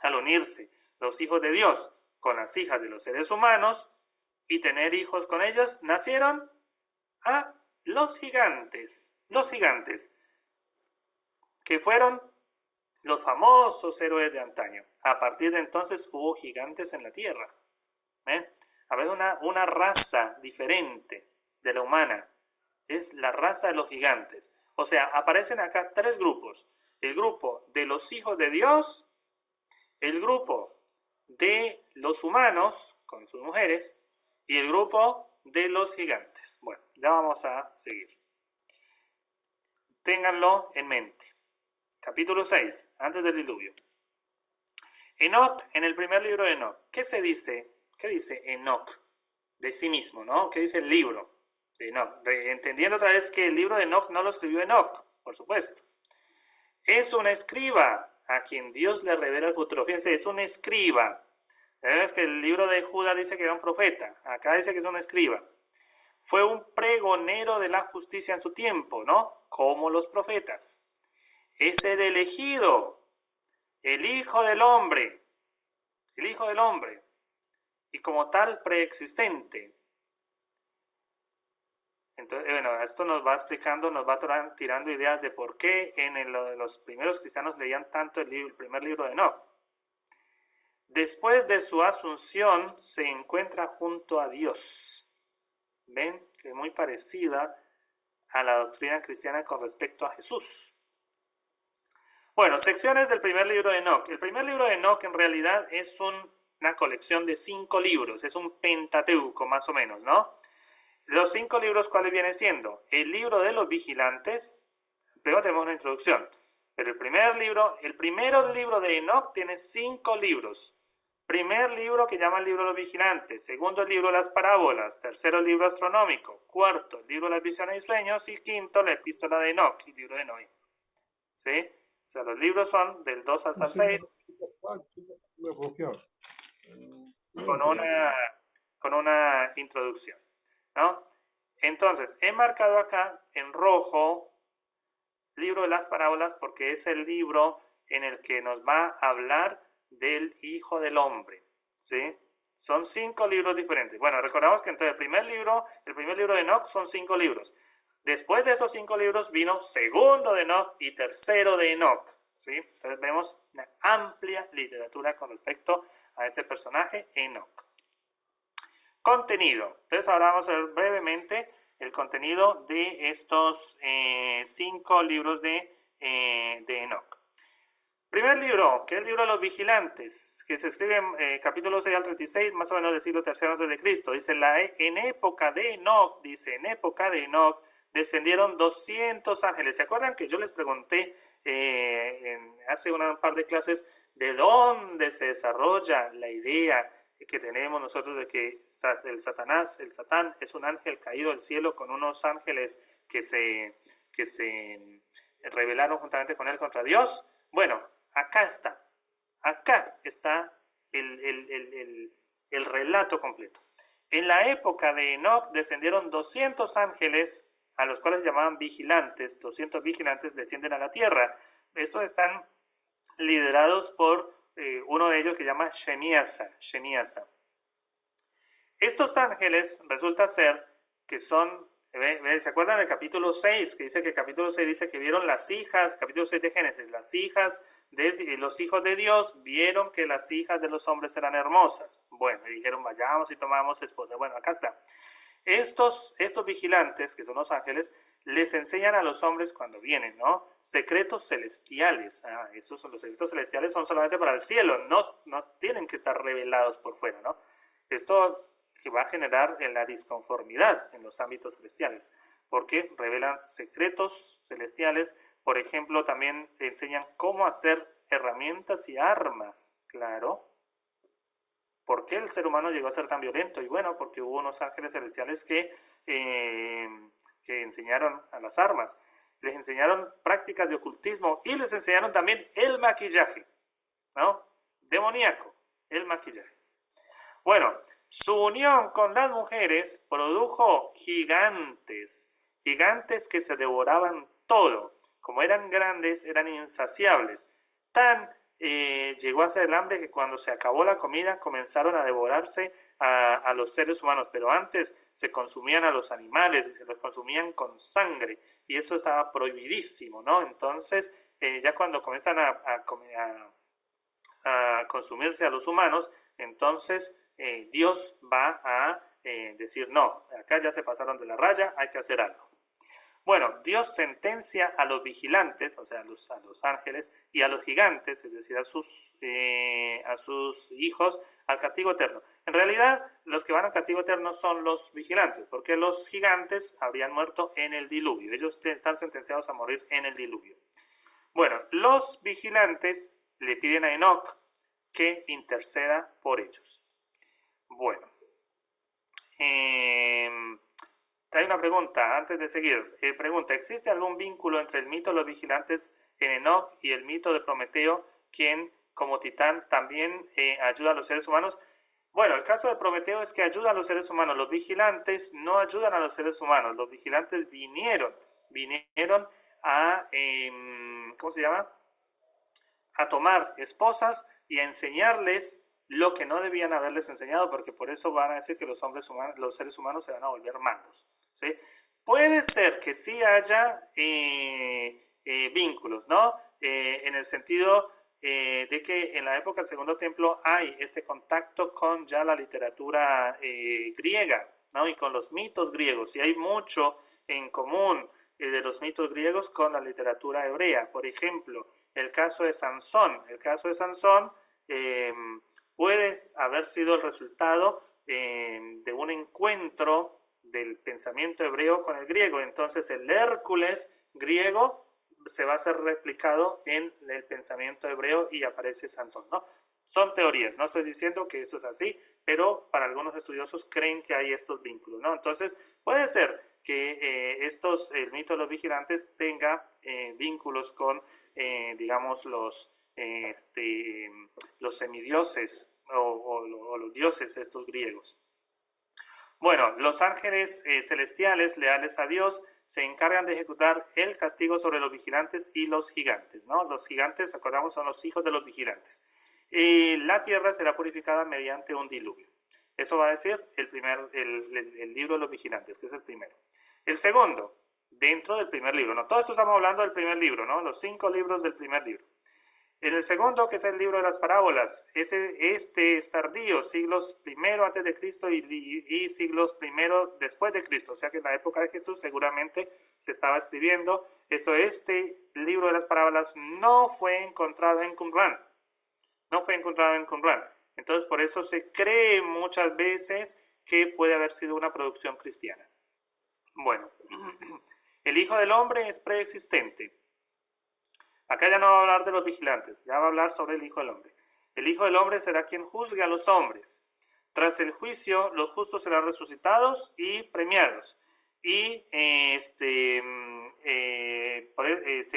al unirse los hijos de Dios con las hijas de los seres humanos y tener hijos con ellos, nacieron a los gigantes, que fueron los famosos héroes de antaño. A partir de entonces hubo gigantes en la tierra. Habrá una raza diferente de la humana. Es la raza de los gigantes. O sea, aparecen acá tres grupos. El grupo de los hijos de Dios, el grupo de los humanos con sus mujeres y el grupo de los gigantes. Bueno, ya vamos a seguir. Ténganlo en mente. Capítulo 6, antes del diluvio. Enoc, en el primer libro de Enoc, ¿qué se dice? ¿Qué dice Enoc de sí mismo, no? ¿Qué dice el libro de Enoc? Entendiendo otra vez que el libro de Enoc no lo escribió Enoc, por supuesto. Es un escriba a quien Dios le revela el futuro. Fíjense, es un escriba. ¿Sabes que el libro de Judas dice que era un profeta? Acá dice que es un escriba. Fue un pregonero de la justicia en su tiempo, ¿no? Como los profetas. Es el elegido, el Hijo del Hombre, y como tal preexistente. Entonces, bueno, esto nos va explicando, nos va tirando ideas de por qué los primeros cristianos leían tanto el primer libro de Enoc. Después de su asunción se encuentra junto a Dios. ¿Ven? Que es muy parecida a la doctrina cristiana con respecto a Jesús. Bueno, secciones del primer libro de Enoc. El primer libro de Enoc en realidad es una colección de 5 libros, es un pentateuco más o menos, ¿no? Los 5 libros, ¿cuáles vienen siendo? El libro de los vigilantes, primero tenemos una introducción, pero el primero libro de Enoc tiene 5 libros. Primer libro que llama el libro de los vigilantes, segundo el libro de las parábolas, tercero el libro astronómico, cuarto el libro de las visiones y sueños y quinto la epístola de Enoc, el libro de Noé. ¿Sí? O sea, los libros son del 2 hasta el 6 con una introducción, ¿no? Entonces, he marcado acá en rojo libro de las parábolas porque es el libro en el que nos va a hablar del Hijo del Hombre, ¿sí? Son 5 libros diferentes. Bueno, recordamos que entonces el primer libro de Enoc son 5 libros. Después de esos 5 libros vino segundo de Enoc y tercero de Enoc, ¿sí? Entonces vemos una amplia literatura con respecto a este personaje, Enoc. Contenido. Entonces ahora vamos a ver brevemente el contenido de estos 5 libros de Enoc. Primer libro, que es el libro de los vigilantes, que se escribe en capítulo 6 al 36, más o menos del siglo III antes de Cristo. Dice, en época de Enoc, descendieron 200 ángeles. ¿Se acuerdan que yo les pregunté hace un par de clases de dónde se desarrolla la idea que tenemos nosotros de que el Satán es un ángel caído del cielo con unos ángeles que se rebelaron juntamente con él contra Dios? Bueno, acá está el relato completo. En la época de Enoc descendieron 200 ángeles a los cuales llamaban vigilantes. 200 vigilantes descienden a la tierra. Estos están liderados por uno de ellos que se llama Shemiasa. Estos ángeles resulta ser que son, ¿se acuerdan del capítulo 6? Que dice que el capítulo 6 dice que vieron las hijas, capítulo 6 de Génesis, las hijas de los hijos de Dios vieron que las hijas de los hombres eran hermosas. Bueno, y dijeron, vayamos y tomamos esposa. Bueno, acá está. Estos vigilantes, que son los ángeles, les enseñan a los hombres cuando vienen, ¿no? Secretos celestiales. Los secretos celestiales son solamente para el cielo, no tienen que estar revelados por fuera, ¿no? Esto que va a generar la disconformidad en los ámbitos celestiales, porque revelan secretos celestiales. Por ejemplo, también enseñan cómo hacer herramientas y armas, claro. ¿Por qué el ser humano llegó a ser tan violento? Y bueno, porque hubo unos ángeles celestiales que enseñaron a las armas, les enseñaron prácticas de ocultismo y les enseñaron también el maquillaje, ¿no? Demoníaco, el maquillaje. Bueno, su unión con las mujeres produjo gigantes que se devoraban todo. como eran grandes, eran insaciables. Tan llegó a ser el hambre que cuando se acabó la comida comenzaron a devorarse a los seres humanos, pero antes se consumían a los animales y se los consumían con sangre, y eso estaba prohibidísimo, ¿no? Entonces, ya cuando comienzan a consumirse a los humanos, entonces Dios va a decir, no, acá ya se pasaron de la raya, hay que hacer algo. Bueno, Dios sentencia a los vigilantes, o sea, a los ángeles, y a los gigantes, es decir, a sus hijos, al castigo eterno. En realidad, los que van al castigo eterno son los vigilantes, porque los gigantes habrían muerto en el diluvio. Ellos están sentenciados a morir en el diluvio. Bueno, los vigilantes le piden a Enoc que interceda por ellos. Bueno, hay una pregunta antes de seguir. Pregunta, ¿existe algún vínculo entre el mito de los vigilantes en Enoc y el mito de Prometeo, quien como titán también ayuda a los seres humanos? Bueno, el caso de Prometeo es que ayuda a los seres humanos. Los vigilantes no ayudan a los seres humanos. Los vigilantes vinieron a, ¿cómo se llama? A tomar esposas y a enseñarles lo que no debían haberles enseñado, porque por eso van a decir que los seres humanos se van a volver malos, ¿sí? Puede ser que sí haya vínculos, ¿no? En el sentido de que en la época del Segundo Templo hay este contacto con ya la literatura griega, ¿no? Y con los mitos griegos, y hay mucho en común de los mitos griegos con la literatura hebrea. Por ejemplo, el caso de Sansón. El caso de Sansón puede haber sido el resultado de un encuentro del pensamiento hebreo con el griego. Entonces el Hércules griego se va a ser replicado en el pensamiento hebreo y aparece Sansón, ¿no? Son teorías, no estoy diciendo que eso es así, pero para algunos estudiosos creen que hay estos vínculos, ¿no? Entonces puede ser que el mito de los vigilantes tenga vínculos con, digamos, los semidioses o los dioses estos griegos. Bueno, los ángeles celestiales leales a Dios se encargan de ejecutar el castigo sobre los vigilantes y los gigantes, ¿no? Los gigantes, acordamos, son los hijos de los vigilantes. La tierra será purificada mediante un diluvio. Eso va a decir el libro de los vigilantes, que es el primero. El segundo, dentro del primer libro, ¿no? Todo esto estamos hablando del primer libro, ¿no? Los 5 libros del primer libro. En el segundo, que es el libro de las parábolas, este es tardío, siglos primero antes de Cristo y siglos primero después de Cristo. O sea que en la época de Jesús seguramente se estaba escribiendo. Este libro de las parábolas no fue encontrado en Qumran. No fue encontrado en Qumran. Entonces por eso se cree muchas veces que puede haber sido una producción cristiana. Bueno, el Hijo del Hombre es preexistente. Acá ya no va a hablar de los vigilantes, ya va a hablar sobre el Hijo del Hombre. El Hijo del Hombre será quien juzgue a los hombres. Tras el juicio, los justos serán resucitados y premiados. Y se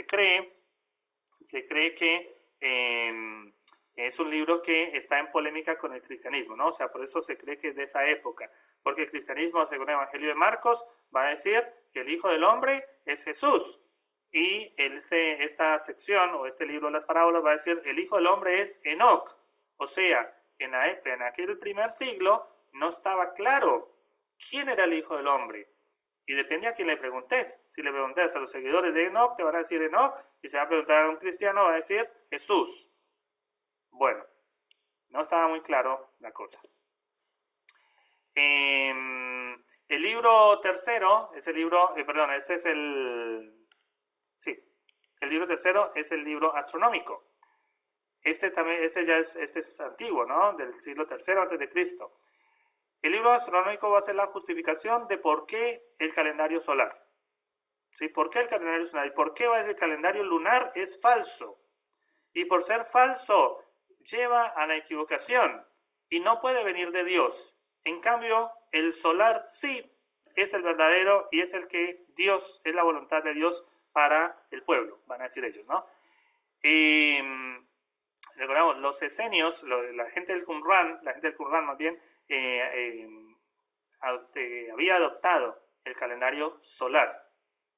cree que es un libro que está en polémica con el cristianismo, ¿no? O sea, por eso se cree que es de esa época. Porque el cristianismo, según el Evangelio de Marcos, va a decir que el Hijo del Hombre es Jesús. Y esta sección o este libro de las parábolas va a decir el Hijo del Hombre es Enoc. O sea, en aquel primer siglo no estaba claro quién era el Hijo del Hombre. Y depende a quién le preguntes. Si le preguntas a los seguidores de Enoc, te van a decir Enoc. Y si va a preguntar a un cristiano, va a decir Jesús. Bueno, no estaba muy claro la cosa. El libro tercero es el libro, el libro tercero es el libro astronómico. Este es antiguo, ¿no? Del siglo III antes de Cristo. El libro astronómico va a ser la justificación de por qué el calendario solar. ¿Sí? ¿Por qué el calendario solar? ¿Y por qué va a decir el calendario lunar es falso? Y por ser falso, lleva a la equivocación y no puede venir de Dios. En cambio, el solar sí es el verdadero y es el que Dios, es la voluntad de Dios para el pueblo, van a decir ellos, ¿no? Recordamos, los esenios, la gente del Qumran más bien, había adoptado el calendario solar.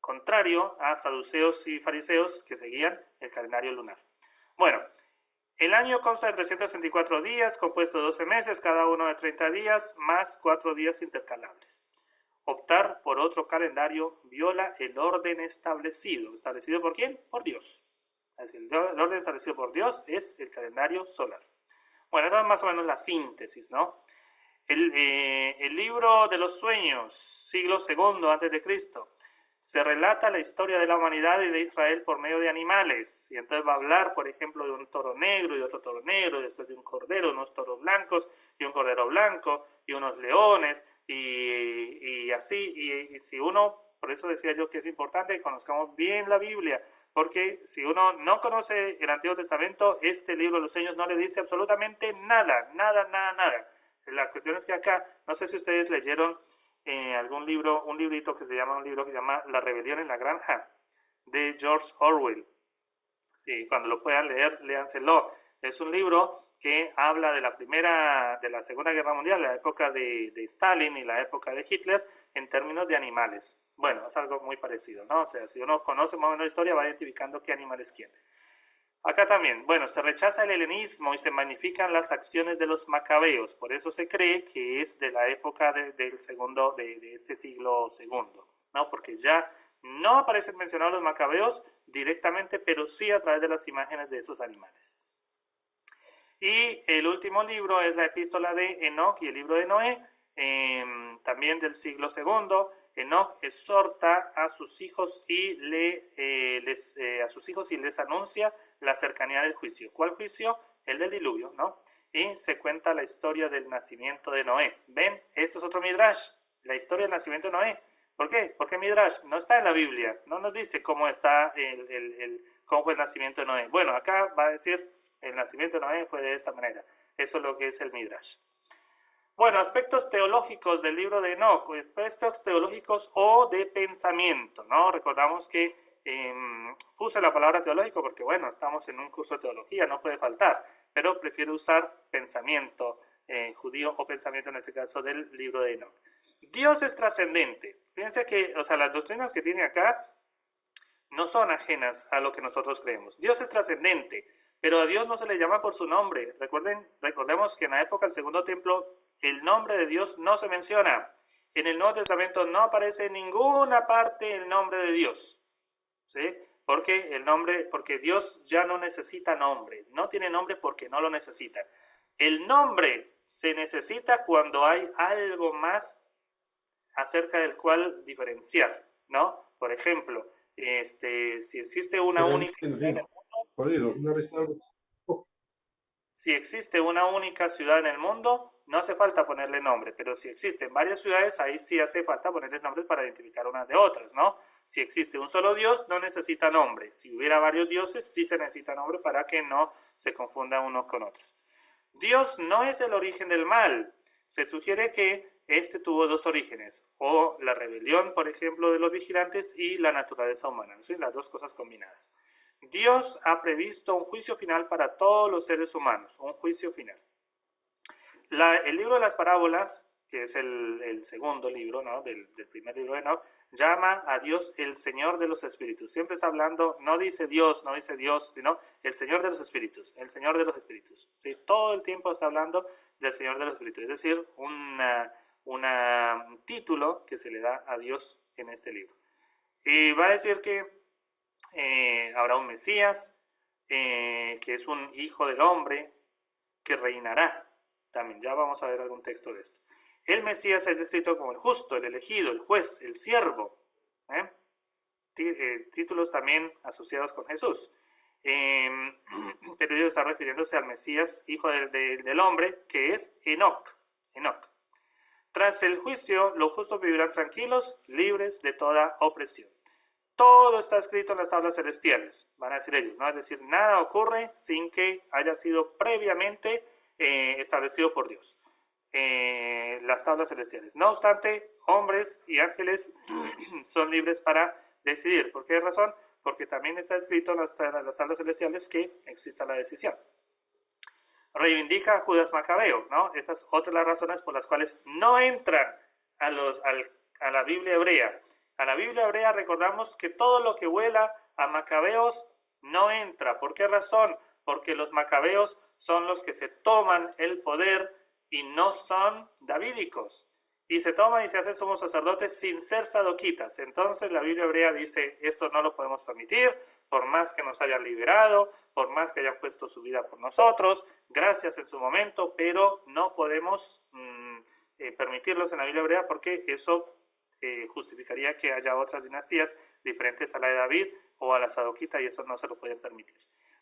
contrario a saduceos y fariseos que seguían el calendario lunar. Bueno, el año consta de 364 días, compuesto de 12 meses, cada uno de 30 días, más 4 días intercalables. Optar por otro calendario viola el orden establecido. ¿Establecido por quién? Por Dios. Así, el orden establecido por Dios es el calendario solar. Bueno, esta es más o menos la síntesis, ¿no? El libro de los sueños, siglo II a.C., se relata la historia de la humanidad y de Israel por medio de animales. Y entonces va a hablar, por ejemplo, de un toro negro y otro toro negro, y después de un cordero, unos toros blancos y un cordero blanco, y unos leones, y así. Y si uno, por eso decía yo que es importante que conozcamos bien la Biblia, porque si uno no conoce el Antiguo Testamento, este libro de los sueños no le dice absolutamente nada, nada, nada, nada. La cuestión es que acá, no sé si ustedes leyeron algún libro, un librito que se llama La rebelión en la granja, de George Orwell. Sí, cuando lo puedan leer, léanselo. Es un libro que habla de la Segunda Guerra Mundial, la época de Stalin y la época de Hitler, en términos de animales. Bueno, es algo muy parecido, ¿no? O sea, si uno conoce más o menos la historia, va identificando qué animal es quién. Acá también, bueno, se rechaza el helenismo y se magnifican las acciones de los macabeos, por eso se cree que es de la época de este siglo segundo, ¿no? Porque ya no aparecen mencionados los macabeos directamente, pero sí a través de las imágenes de esos animales. Y el último libro es la epístola de Enoc y el libro de Noé, también del siglo segundo. Enoc exhorta a sus hijos y les anuncia la cercanía del juicio. ¿Cuál juicio? El del diluvio, ¿no? Y se cuenta la historia del nacimiento de Noé. ¿Ven? Esto es otro midrash, la historia del nacimiento de Noé. ¿Por qué? Porque midrash no está en la Biblia, no nos dice cómo está cómo fue el nacimiento de Noé. Bueno, acá va a decir el nacimiento de Noé fue de esta manera. Eso es lo que es el midrash. Bueno, aspectos teológicos del libro de Enoc, aspectos teológicos o de pensamiento, ¿no? Recordamos que puse la palabra teológico porque, bueno, estamos en un curso de teología, no puede faltar, pero prefiero usar pensamiento judío o pensamiento en este caso del libro de Enoc. Dios es trascendente. Fíjense que, o sea, las doctrinas que tiene acá no son ajenas a lo que nosotros creemos. Dios es trascendente, pero a Dios no se le llama por su nombre. Recordemos que en la época del Segundo Templo el nombre de Dios no se menciona. En el Nuevo Testamento no aparece en ninguna parte el nombre de Dios, ¿sí? Porque Dios ya no necesita nombre. No tiene nombre porque no lo necesita. El nombre se necesita cuando hay algo más acerca del cual diferenciar, ¿no? Por ejemplo, si existe una única ciudad en el mundo, si existe una única ciudad en el mundo, no hace falta ponerle nombre, pero si existen varias ciudades, ahí sí hace falta ponerles nombres para identificar unas de otras, ¿no? Si existe un solo Dios, no necesita nombre. Si hubiera varios dioses, sí se necesita nombre para que no se confundan unos con otros. Dios no es el origen del mal. Se sugiere que este tuvo dos orígenes, o la rebelión, por ejemplo, de los vigilantes y la naturaleza humana, ¿sí? Las dos cosas combinadas. Dios ha previsto un juicio final para todos los seres humanos, un juicio final. El libro de las parábolas, que es el segundo libro, ¿no? del primer libro de Enoc, llama a Dios el Señor de los Espíritus. Siempre está hablando, no dice Dios, sino el Señor de los Espíritus, el Señor de los Espíritus. ¿Sí? Todo el tiempo está hablando del Señor de los Espíritus, es decir, un título que se le da a Dios en este libro. Y va a decir que habrá un Mesías, que es un hijo del hombre, que reinará. También ya vamos a ver algún texto de esto. El Mesías es descrito como el justo, el elegido, el juez, el siervo. Títulos también asociados con Jesús. Pero ellos están refiriéndose al Mesías, hijo del hombre, que es Enoc. Tras el juicio, los justos vivirán tranquilos, libres de toda opresión. Todo está escrito en las tablas celestiales, van a decir ellos, ¿no? Es decir, nada ocurre sin que haya sido previamente establecido por Dios. Las tablas celestiales. No obstante, hombres y ángeles son libres para decidir. ¿Por qué razón? Porque también está escrito en las tablas celestiales que exista la decisión. Reivindica a Judas Macabeo, ¿no? Estas son otras las razones por las cuales no entran a la Biblia hebrea. A la Biblia hebrea recordamos que todo lo que vuela a macabeos no entra. ¿Por qué razón? Porque los macabeos son los que se toman el poder y no son davídicos. Y se toman y se hacen somos sacerdotes sin ser sadoquitas. Entonces la Biblia hebrea dice, esto no lo podemos permitir, por más que nos hayan liberado, por más que hayan puesto su vida por nosotros, gracias en su momento, pero no podemos permitirlos en la Biblia hebrea porque eso justificaría que haya otras dinastías diferentes a la de David o a la sadoquita y eso no se lo pueden permitir.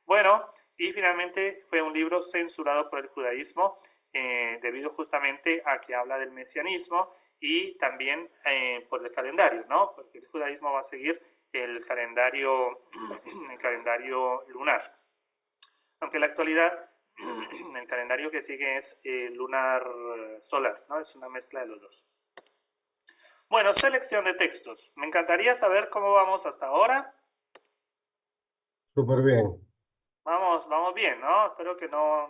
Bueno, y finalmente fue un libro censurado por el judaísmo debido justamente a que habla del mesianismo y también por el calendario, ¿no? Porque el judaísmo va a seguir el calendario lunar. Aunque en la actualidad el calendario que sigue es lunar solar, ¿no? Es una mezcla de los dos. Bueno, selección de textos. Me encantaría saber cómo vamos hasta ahora. Súper bien. Vamos bien, ¿no? Espero que no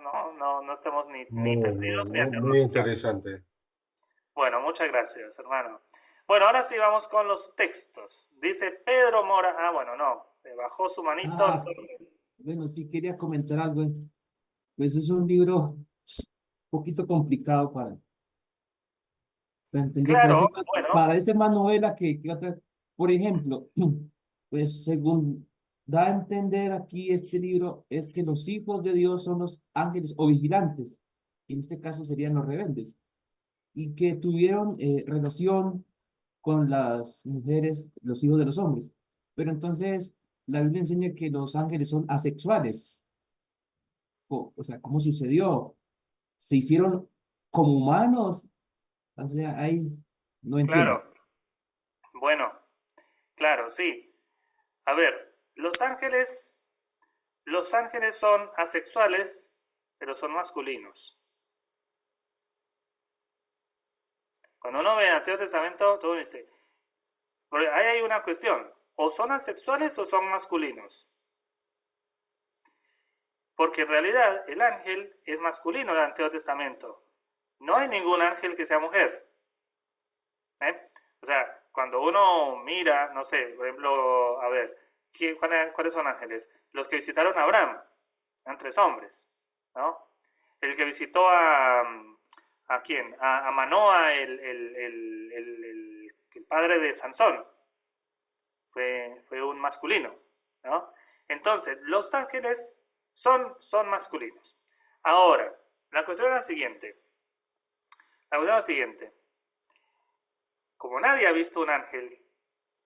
estemos ni perdidos ni Muy aterrorizados. interesante. Bueno, muchas gracias, hermano. Bueno, ahora sí vamos con los textos. Dice Pedro Mora. Ah, bueno, no. Se bajó su manito, Ah, entonces. bueno, sí quería comentar algo. Pues es un libro un poquito complicado para entender. Claro, bueno, Parece más novela que otra. Por ejemplo, pues según da a entender aquí este libro, es que los hijos de Dios son los ángeles o vigilantes. En este caso serían los rebeldes. Y que tuvieron relación con las mujeres, los hijos de los hombres. Pero entonces la Biblia enseña que los ángeles son asexuales. O sea, ¿cómo sucedió? ¿Se hicieron como humanos? O sea, ahí no entiendo. claro. Bueno, claro, sí. A ver, los ángeles son asexuales, pero son masculinos. Cuando uno ve en el Antiguo Testamento, todo dice, pero ahí hay una cuestión, o son asexuales o son masculinos. Porque en realidad el ángel es masculino en el Antiguo Testamento. No hay ningún ángel que sea mujer. ¿Eh? O sea, cuando uno mira, no sé, por ejemplo, a ver, ¿cuáles son ángeles? Los que visitaron a Abraham, eran 3 hombres, ¿no? El que visitó ¿a quién? A Manoa, el padre de Sansón, fue un masculino, ¿no? Entonces, los ángeles son masculinos. Ahora, la cuestión es la siguiente. Como nadie ha visto un ángel,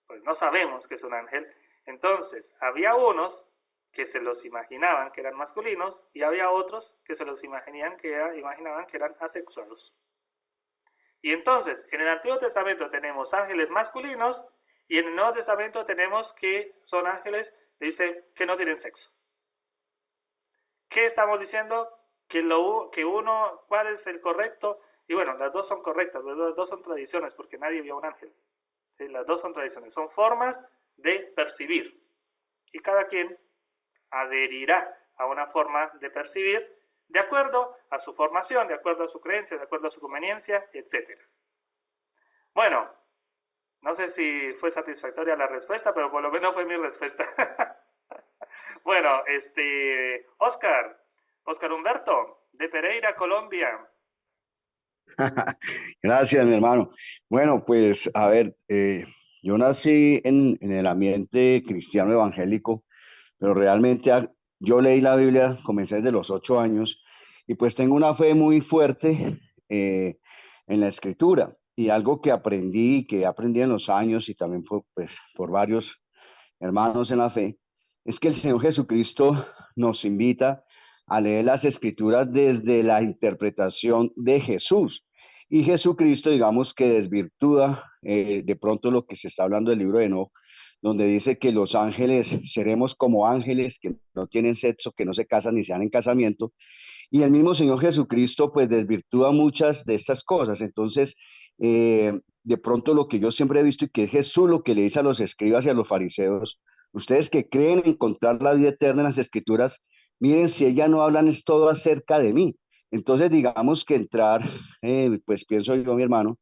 pues no sabemos que es un ángel, entonces había unos que se los imaginaban que eran masculinos y había otros que se los imaginaban que eran asexuados. Y entonces, en el Antiguo Testamento tenemos ángeles masculinos y en el Nuevo Testamento tenemos que son ángeles, dice, que no tienen sexo. ¿Qué estamos diciendo? ¿Cuál es el correcto? Y bueno, las dos son correctas, las dos son tradiciones, porque nadie vio un ángel. ¿Sí? Las dos son tradiciones, son formas de percibir. Y cada quien adherirá a una forma de percibir de acuerdo a su formación, de acuerdo a su creencia, de acuerdo a su conveniencia, etc. Bueno, no sé si fue satisfactoria la respuesta, pero por lo menos fue mi respuesta. Bueno, Oscar Humberto, de Pereira, Colombia. Gracias, mi hermano. Bueno, pues a ver, yo nací en el ambiente cristiano evangélico, pero realmente yo leí la Biblia, comencé desde los 8 años y pues tengo una fe muy fuerte en la escritura y algo que aprendí en los años y también por varios hermanos en la fe, es que el Señor Jesucristo nos invita a leer las escrituras desde la interpretación de Jesús. Y Jesucristo, digamos que desvirtúa de pronto lo que se está hablando del libro de Enoch, donde dice que los ángeles seremos como ángeles que no tienen sexo, que no se casan ni se dan en casamiento. Y el mismo Señor Jesucristo pues desvirtúa muchas de estas cosas. Entonces, de pronto lo que yo siempre he visto y que es Jesús lo que le dice a los escribas y a los fariseos, ustedes que creen encontrar la vida eterna en las escrituras, miren si ellas no hablan es todo acerca de mí. Entonces, digamos que entrar, pues pienso yo, mi hermano,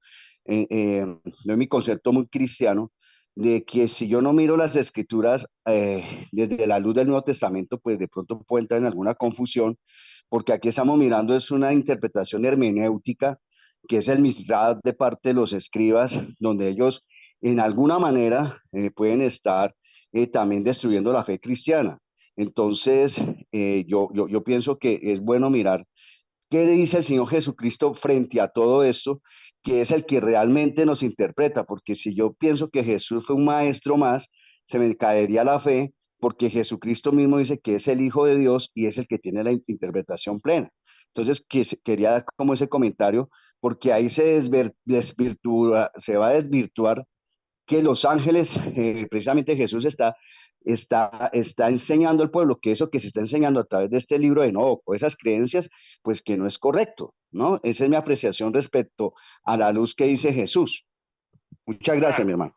no es mi concepto muy cristiano, de que si yo no miro las escrituras desde la luz del Nuevo Testamento, pues de pronto puedo entrar en alguna confusión, porque aquí estamos mirando es una interpretación hermenéutica, que es el Misrad de parte de los escribas, donde ellos en alguna manera pueden estar también destruyendo la fe cristiana. Entonces, yo pienso que es bueno mirar qué dice el Señor Jesucristo frente a todo esto, que es el que realmente nos interpreta, porque si yo pienso que Jesús fue un maestro más, se me caería la fe, porque Jesucristo mismo dice que es el Hijo de Dios y es el que tiene la interpretación plena. Entonces, quería dar como ese comentario, porque ahí desvirtúa, se va a desvirtuar que los ángeles, precisamente Jesús está enseñando al pueblo que eso que se está enseñando a través de este libro de Enoc, o esas creencias, pues que no es correcto, ¿no? Esa es mi apreciación respecto a la luz que dice Jesús. Muchas gracias, Claro. mi hermano.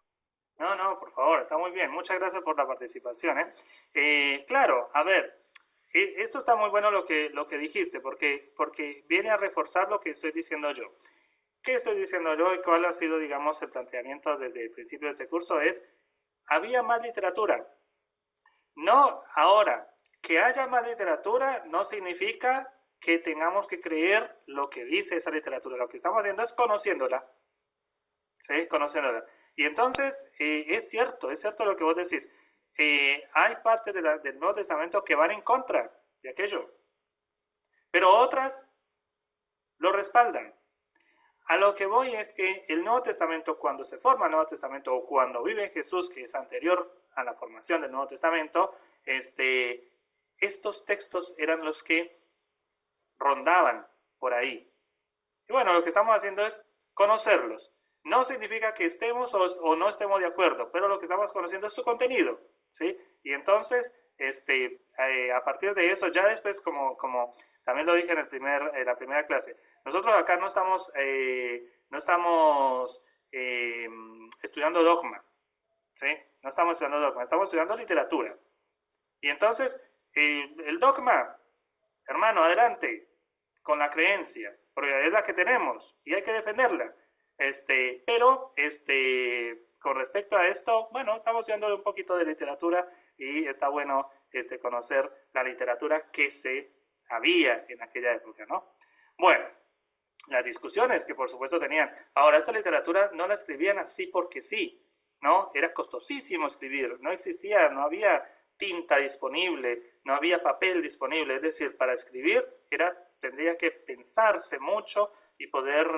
No, no, por favor, está muy bien. Muchas gracias por la participación, ¿eh? Claro, a ver, esto está muy bueno lo que dijiste, porque viene a reforzar lo que estoy diciendo yo. ¿Qué estoy diciendo yo y cuál ha sido, digamos, el planteamiento desde el principio de este curso? Había más literatura. No, ahora, que haya más literatura no significa que tengamos que creer lo que dice esa literatura. Lo que estamos haciendo es conociéndola. ¿Sí? Conociéndola. Y entonces, es cierto lo que vos decís. Hay partes del Nuevo Testamento que van en contra de aquello, pero otras lo respaldan. A lo que voy es que el Nuevo Testamento, cuando se forma el Nuevo Testamento o cuando vive Jesús, que es anterior a la formación del Nuevo Testamento, estos textos eran los que rondaban por ahí. Y bueno, lo que estamos haciendo es conocerlos. No significa que estemos o no estemos de acuerdo, pero lo que estamos conociendo es su contenido, ¿sí? Y entonces, a partir de eso, ya después, como también lo dije en la primera clase, nosotros acá no estamos estudiando dogma, ¿sí? No estamos estudiando dogma, estamos estudiando literatura. Y entonces, el dogma, hermano, adelante, con la creencia, porque es la que tenemos y hay que defenderla. Pero con respecto a esto, bueno, estamos viendo un poquito de literatura y está bueno conocer la literatura que se había en aquella época, ¿no? Bueno, las discusiones que por supuesto tenían. Ahora, esta literatura no la escribían así porque sí, ¿no? Era costosísimo escribir, no existía, no había tinta disponible, no había papel disponible, es decir, para escribir tendría que pensarse mucho y poder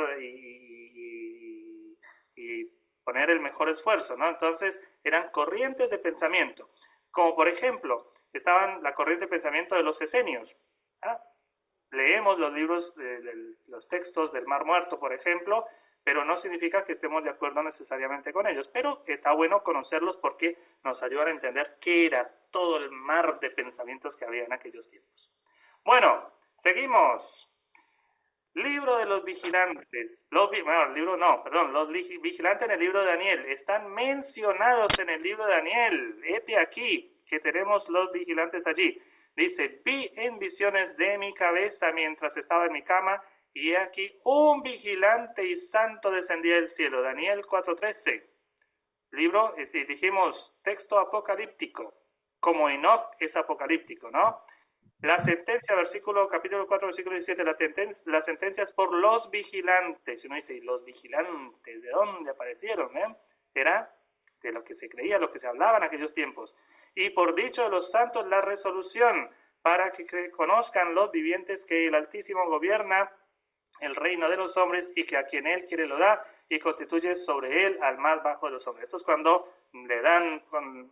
y poner el mejor esfuerzo, ¿no? Entonces eran corrientes de pensamiento, como por ejemplo, estaban la corriente de pensamiento de los esenios. ¿Ah? Leemos los libros, los textos del Mar Muerto, por ejemplo, pero no significa que estemos de acuerdo necesariamente con ellos. Pero está bueno conocerlos porque nos ayudan a entender qué era todo el mar de pensamientos que había en aquellos tiempos. Bueno, seguimos. Libro de los vigilantes. Los vigilantes en el libro de Daniel. Están mencionados en el libro de Daniel. Este aquí, que tenemos los vigilantes allí. Dice, vi en visiones de mi cabeza mientras estaba en mi cama, y he aquí un vigilante y santo descendía del cielo. Daniel 4:13. Libro, dijimos, texto apocalíptico. Como Enoc es apocalíptico, ¿no? La sentencia, capítulo 4, versículo 17, la sentencia es por los vigilantes. Y uno dice, ¿y los vigilantes de dónde aparecieron? Era de lo que se creía, lo que se hablaba en aquellos tiempos. Y por dicho de los santos, la resolución, para que conozcan los vivientes que el Altísimo gobierna el reino de los hombres y que a quien él quiere lo da y constituye sobre él al más bajo de los hombres. Esto es cuando le dan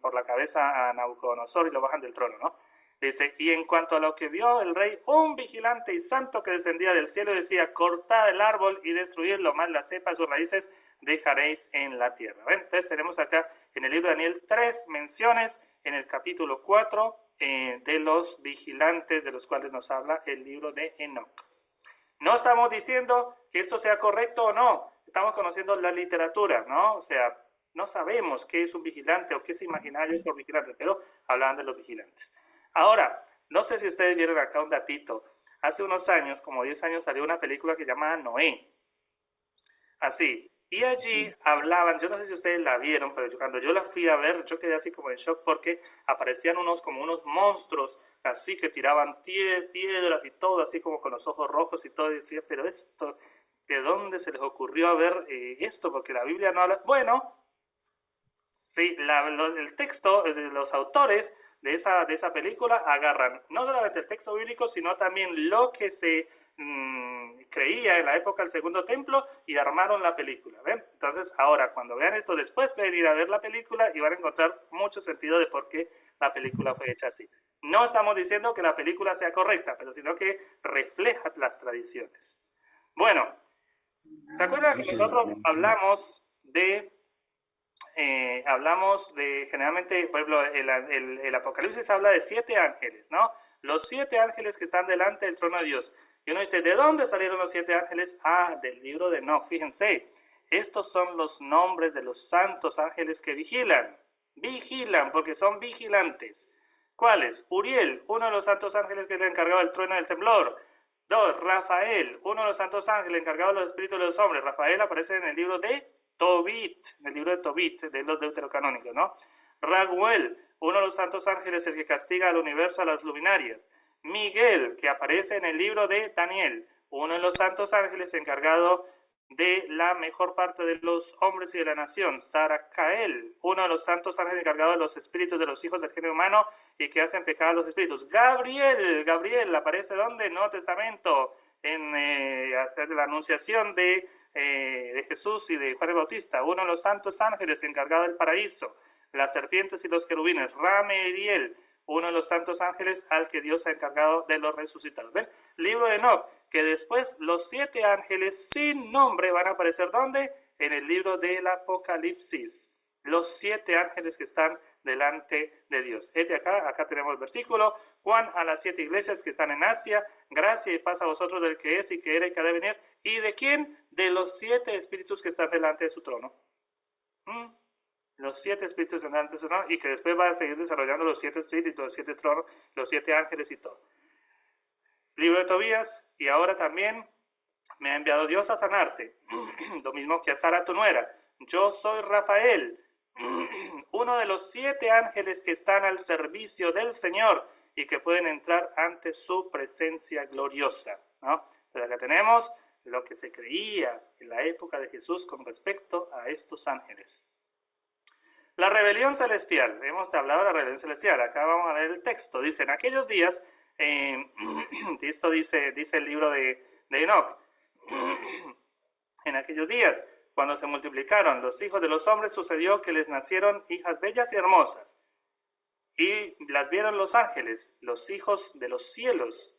por la cabeza a Nabucodonosor y lo bajan del trono, ¿no? Dice, y en cuanto a lo que vio el rey, un vigilante y santo que descendía del cielo decía, cortad el árbol y destruidlo, más la cepa, sus raíces dejaréis en la tierra. ¿Ven? Entonces tenemos acá en el libro de Daniel 3 menciones en el capítulo 4 de los vigilantes de los cuales nos habla el libro de Enoc. No estamos diciendo que esto sea correcto o no, estamos conociendo la literatura, ¿no? O sea, no sabemos qué es un vigilante o qué es imaginario por vigilante, pero hablaban de los vigilantes. Ahora, no sé si ustedes vieron acá un datito. Hace unos años, como 10 años, salió una película que se llama Noé. Así. Y allí hablaban, yo no sé si ustedes la vieron, pero cuando yo la fui a ver, yo quedé así como en shock porque aparecían como unos monstruos, así que tiraban piedras y todo, así como con los ojos rojos y todo, y decía, pero esto, ¿de dónde se les ocurrió a ver esto? Porque la Biblia no habla... Bueno, sí, el texto de los autores de esa película agarran no solamente el texto bíblico, sino también lo que se creía en la época del Segundo Templo y armaron la película. ¿Ven? Entonces, ahora, cuando vean esto, después venir a ver la película y van a encontrar mucho sentido de por qué la película fue hecha así. No estamos diciendo que la película sea correcta, pero sino que refleja las tradiciones. Bueno, ¿se acuerdan que nosotros hablamos de generalmente, por ejemplo, el Apocalipsis habla de 7 ángeles, ¿no? Los 7 ángeles que están delante del trono de Dios. Y uno dice, ¿de dónde salieron los 7 ángeles? Ah, del libro de Enoc. Fíjense, estos son los nombres de los santos ángeles que vigilan. Vigilan, porque son vigilantes. ¿Cuáles? Uriel, uno de los santos ángeles que es el encargado del trueno del temblor. 2. Rafael, uno de los santos ángeles encargado de los espíritus de los hombres. Rafael aparece en el libro de Tobit, en el libro de Tobit, de los deuterocanónicos, ¿no? Raguel, uno de los santos ángeles, el que castiga al universo, a las luminarias. Miguel, que aparece en el libro de Daniel, uno de los santos ángeles encargado de la mejor parte de los hombres y de la nación. Saracael, uno de los santos ángeles encargado de los espíritus de los hijos del género humano y que hacen pecar a los espíritus. Gabriel, aparece ¿dónde? En el Nuevo Testamento, en la anunciación de Jesús y de Juan el Bautista, uno de los santos ángeles encargado del paraíso, las serpientes y los querubines. Rameriel, uno de los santos ángeles al que Dios ha encargado de los resucitados. ¿Ven? Libro de Enoc, que después los 7 ángeles sin nombre van a aparecer ¿dónde? En el libro del Apocalipsis. Los 7 ángeles que están delante de Dios. Acá tenemos el versículo. Juan a las 7 iglesias que están en Asia, gracia y paz a vosotros del que es y que era y que ha de venir. ¿Y de quién? De los 7 espíritus que están delante de su trono. Los 7 espíritus delante de su trono, y que después va a seguir desarrollando los 7 espíritus, los 7 tronos, los 7 ángeles y todo. Libro de Tobías, y ahora también me ha enviado Dios a sanarte, lo mismo que a Sara tu nuera. Yo soy Rafael, uno de los 7 ángeles que están al servicio del Señor y que pueden entrar ante su presencia gloriosa, ¿no? Pero acá tenemos lo que se creía en la época de Jesús con respecto a estos ángeles. La rebelión celestial, hemos hablado de la rebelión celestial, acá vamos a leer el texto, dice, en aquellos días, esto dice el libro de Enoc, en aquellos días, cuando se multiplicaron los hijos de los hombres, sucedió que les nacieron hijas bellas y hermosas, y las vieron los ángeles, los hijos de los cielos,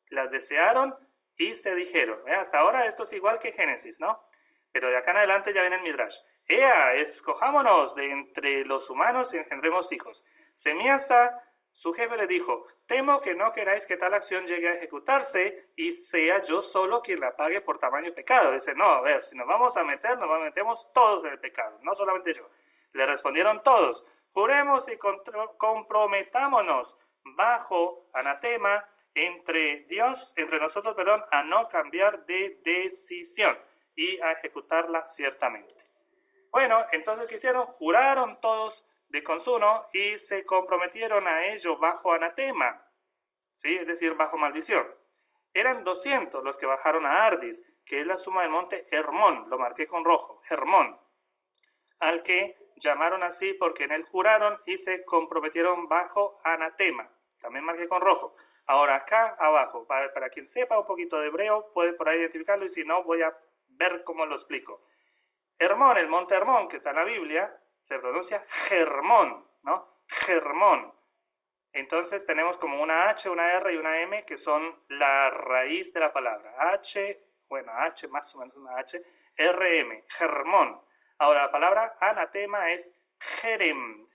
las desearon y se dijeron, hasta ahora esto es igual que Génesis, ¿no? Pero de acá en adelante ya viene el Midrash. Ea, escojámonos de entre los humanos y engendremos hijos. Semiasa, su jefe, le dijo, temo que no queráis que tal acción llegue a ejecutarse y sea yo solo quien la pague por tamaño pecado. Dice, no, a ver, si nos vamos a meter, nos metemos todos en el pecado, no solamente yo. Le respondieron todos, juremos y comprometámonos bajo anatema entre nosotros, a no cambiar de decisión y a ejecutarla ciertamente. Bueno, entonces, ¿qué hicieron? Juraron todos de consuno y se comprometieron a ello bajo anatema, ¿sí? Es decir, bajo maldición. Eran 200 los que bajaron a Ardis, que es la suma del monte Hermón, lo marqué con rojo, Hermón, al que llamaron así porque en él juraron y se comprometieron bajo anatema, también marqué con rojo. Ahora acá abajo, para quien sepa un poquito de hebreo, puede por ahí identificarlo y si no, voy a ver cómo lo explico. Hermón, el monte Hermón, que está en la Biblia, se pronuncia Hermón, ¿no? Hermón. Entonces tenemos como una H, una R y una M que son la raíz de la palabra. H más o menos una H, RM, Hermón. Ahora la palabra anatema es Jerem,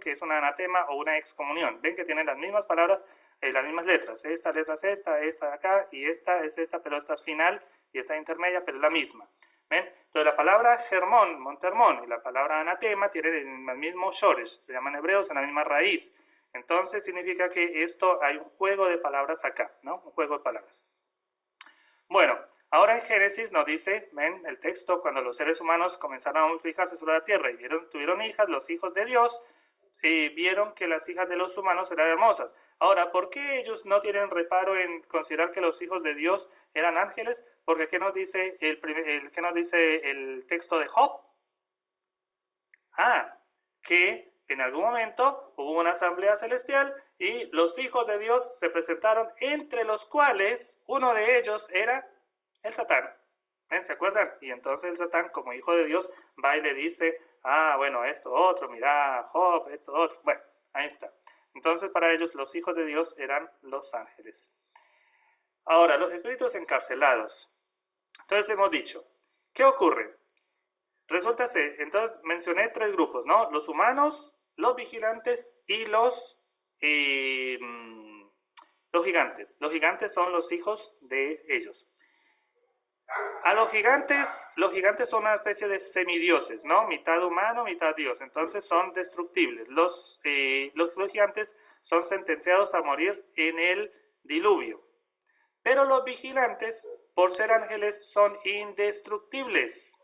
que es un anatema o una excomunión. Ven que tienen las mismas palabras, las mismas letras. Esta letra es esta de acá y esta es esta, pero esta es final y esta es intermedia, pero es la misma. ¿Ven? Entonces la palabra Hermón, monte Hermón, y la palabra anatema tienen el mismo shores, se llaman hebreos, en la misma raíz. Entonces significa que hay un juego de palabras acá, ¿no? Un juego de palabras. Bueno, Ahora en Génesis nos dice, ven el texto, cuando los seres humanos comenzaron a multiplicarse sobre la tierra y tuvieron hijas, los hijos de Dios, vieron que las hijas de los humanos eran hermosas. Ahora, ¿por qué ellos no tienen reparo en considerar que los hijos de Dios eran ángeles? Porque ¿qué nos dice qué nos dice el texto de Job? Que en algún momento hubo una asamblea celestial y los hijos de Dios se presentaron, entre los cuales uno de ellos era el Satán. ¿Se acuerdan? Y entonces el Satán, como hijo de Dios, va y le dice, bueno, esto otro, mira, Job, esto otro. Bueno, ahí está. Entonces para ellos los hijos de Dios eran los ángeles. Ahora, los espíritus encarcelados. Entonces hemos dicho, ¿qué ocurre? Resulta ser, entonces mencioné 3 grupos, ¿no? Los humanos, los vigilantes y los gigantes. Los gigantes son los hijos de ellos. A los gigantes son una especie de semidioses, ¿no? Mitad humano, mitad Dios. Entonces son destructibles. Los gigantes son sentenciados a morir en el diluvio. Pero los vigilantes, por ser ángeles, son indestructibles.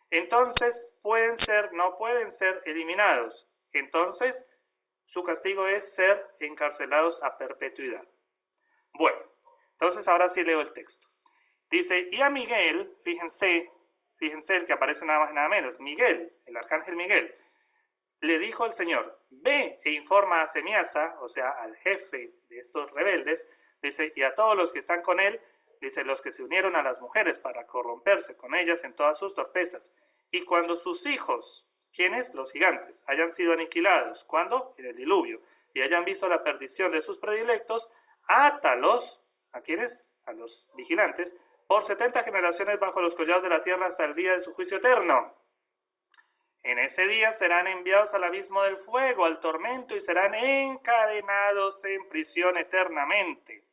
Entonces no pueden ser eliminados. Entonces su castigo es ser encarcelados a perpetuidad. Bueno, entonces ahora sí leo el texto. Dice, y a Miguel, fíjense el que aparece nada más y nada menos, Miguel, el arcángel Miguel, le dijo al Señor, ve e informa a Semiasa, o sea, al jefe de estos rebeldes, dice, y a todos los que están con él, dice, los que se unieron a las mujeres para corromperse con ellas en todas sus torpezas. Y cuando sus hijos, ¿quiénes? Los gigantes, hayan sido aniquilados, ¿cuándo? En el diluvio, y hayan visto la perdición de sus predilectos, átalos, ¿a quiénes? A los vigilantes, por 70 generaciones bajo los collados de la tierra hasta el día de su juicio eterno. En ese día serán enviados al abismo del fuego, al tormento, y serán encadenados en prisión eternamente.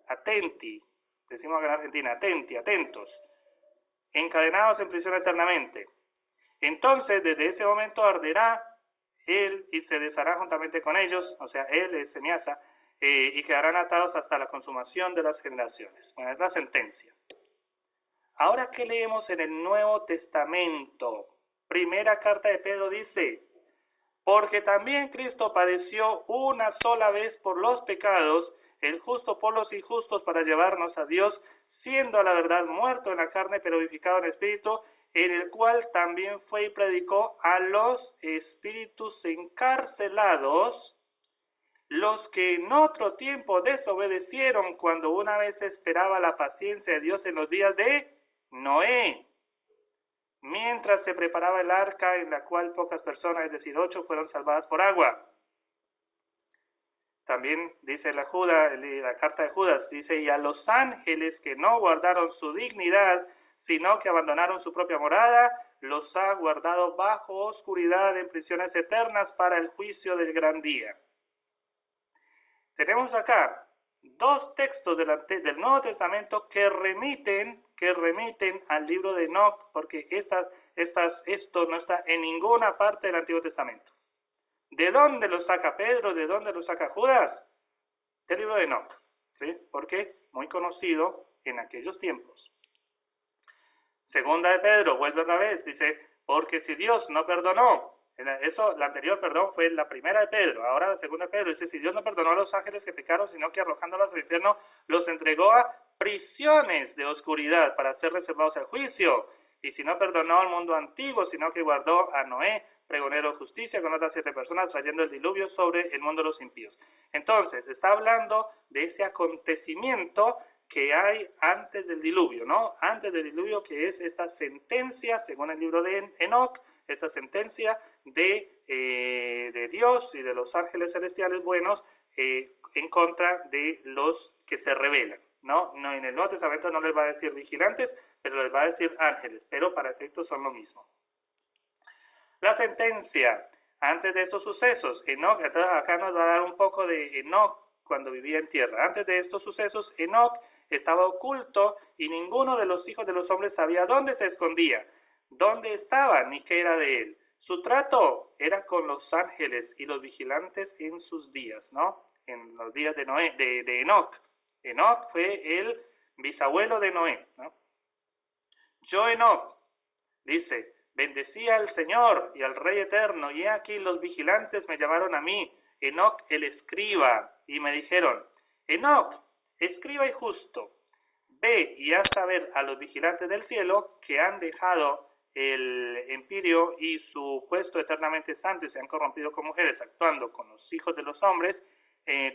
Atenti, decimos acá en Argentina, atenti, atentos. Encadenados en prisión eternamente. Entonces, desde ese momento arderá él y se deshará juntamente con ellos, o sea, él es Semiasa, y quedarán atados hasta la consumación de las generaciones. Bueno, es la sentencia. Ahora, ¿qué leemos en el Nuevo Testamento? Primera carta de Pedro dice, porque también Cristo padeció una sola vez por los pecados, el justo por los injustos, para llevarnos a Dios, siendo a la verdad muerto en la carne, pero vivificado en espíritu, en el cual también fue y predicó a los espíritus encarcelados, los que en otro tiempo desobedecieron cuando una vez esperaba la paciencia de Dios en los días de Noé, mientras se preparaba el arca en la cual pocas personas, es decir, 8, fueron salvadas por agua. También dice la carta de Judas, dice, y a los ángeles que no guardaron su dignidad, sino que abandonaron su propia morada, los ha guardado bajo oscuridad en prisiones eternas para el juicio del gran día. Tenemos acá 2 textos del Nuevo Testamento que remiten al libro de Enoc, porque esto no está en ninguna parte del Antiguo Testamento. ¿De dónde lo saca Pedro? ¿De dónde lo saca Judas? Del libro de Enoc, ¿sí? Porque muy conocido en aquellos tiempos. Segunda de Pedro, vuelve otra vez, dice, porque si Dios no perdonó, la anterior, perdón, fue la primera de Pedro, ahora la segunda de Pedro, dice, si Dios no perdonó a los ángeles que pecaron, sino que arrojándolos al infierno, los entregó a prisiones de oscuridad para ser reservados al juicio, y si no perdonó al mundo antiguo, sino que guardó a Noé, pregonero de justicia, con otras 7 personas, trayendo el diluvio sobre el mundo de los impíos. Entonces, está hablando de ese acontecimiento que hay antes del diluvio, ¿no? Antes del diluvio, que es esta sentencia, según el libro de Enoc, esta sentencia de Dios y de los ángeles celestiales buenos en contra de los que se rebelan, ¿no? En el Nuevo Testamento no les va a decir vigilantes, pero les va a decir ángeles, pero para efectos son lo mismo. La sentencia, antes de estos sucesos, Enoc, acá nos va a dar un poco de Enoc cuando vivía en tierra. Antes de estos sucesos, Enoc estaba oculto y ninguno de los hijos de los hombres sabía dónde se escondía, dónde estaba, ni qué era de él. Su trato era con los ángeles y los vigilantes en sus días, ¿no? En los días de Enoc. Enoc fue el bisabuelo de Noé, ¿no? Yo, Enoc, dice, bendecí al Señor y al Rey eterno, y he aquí los vigilantes me llamaron a mí, Enoc el escriba, y me dijeron, Enoc, escriba y justo, ve y haz saber a los vigilantes del cielo que han dejado el empirio y su puesto eternamente santo y se han corrompido con mujeres, actuando con los hijos de los hombres,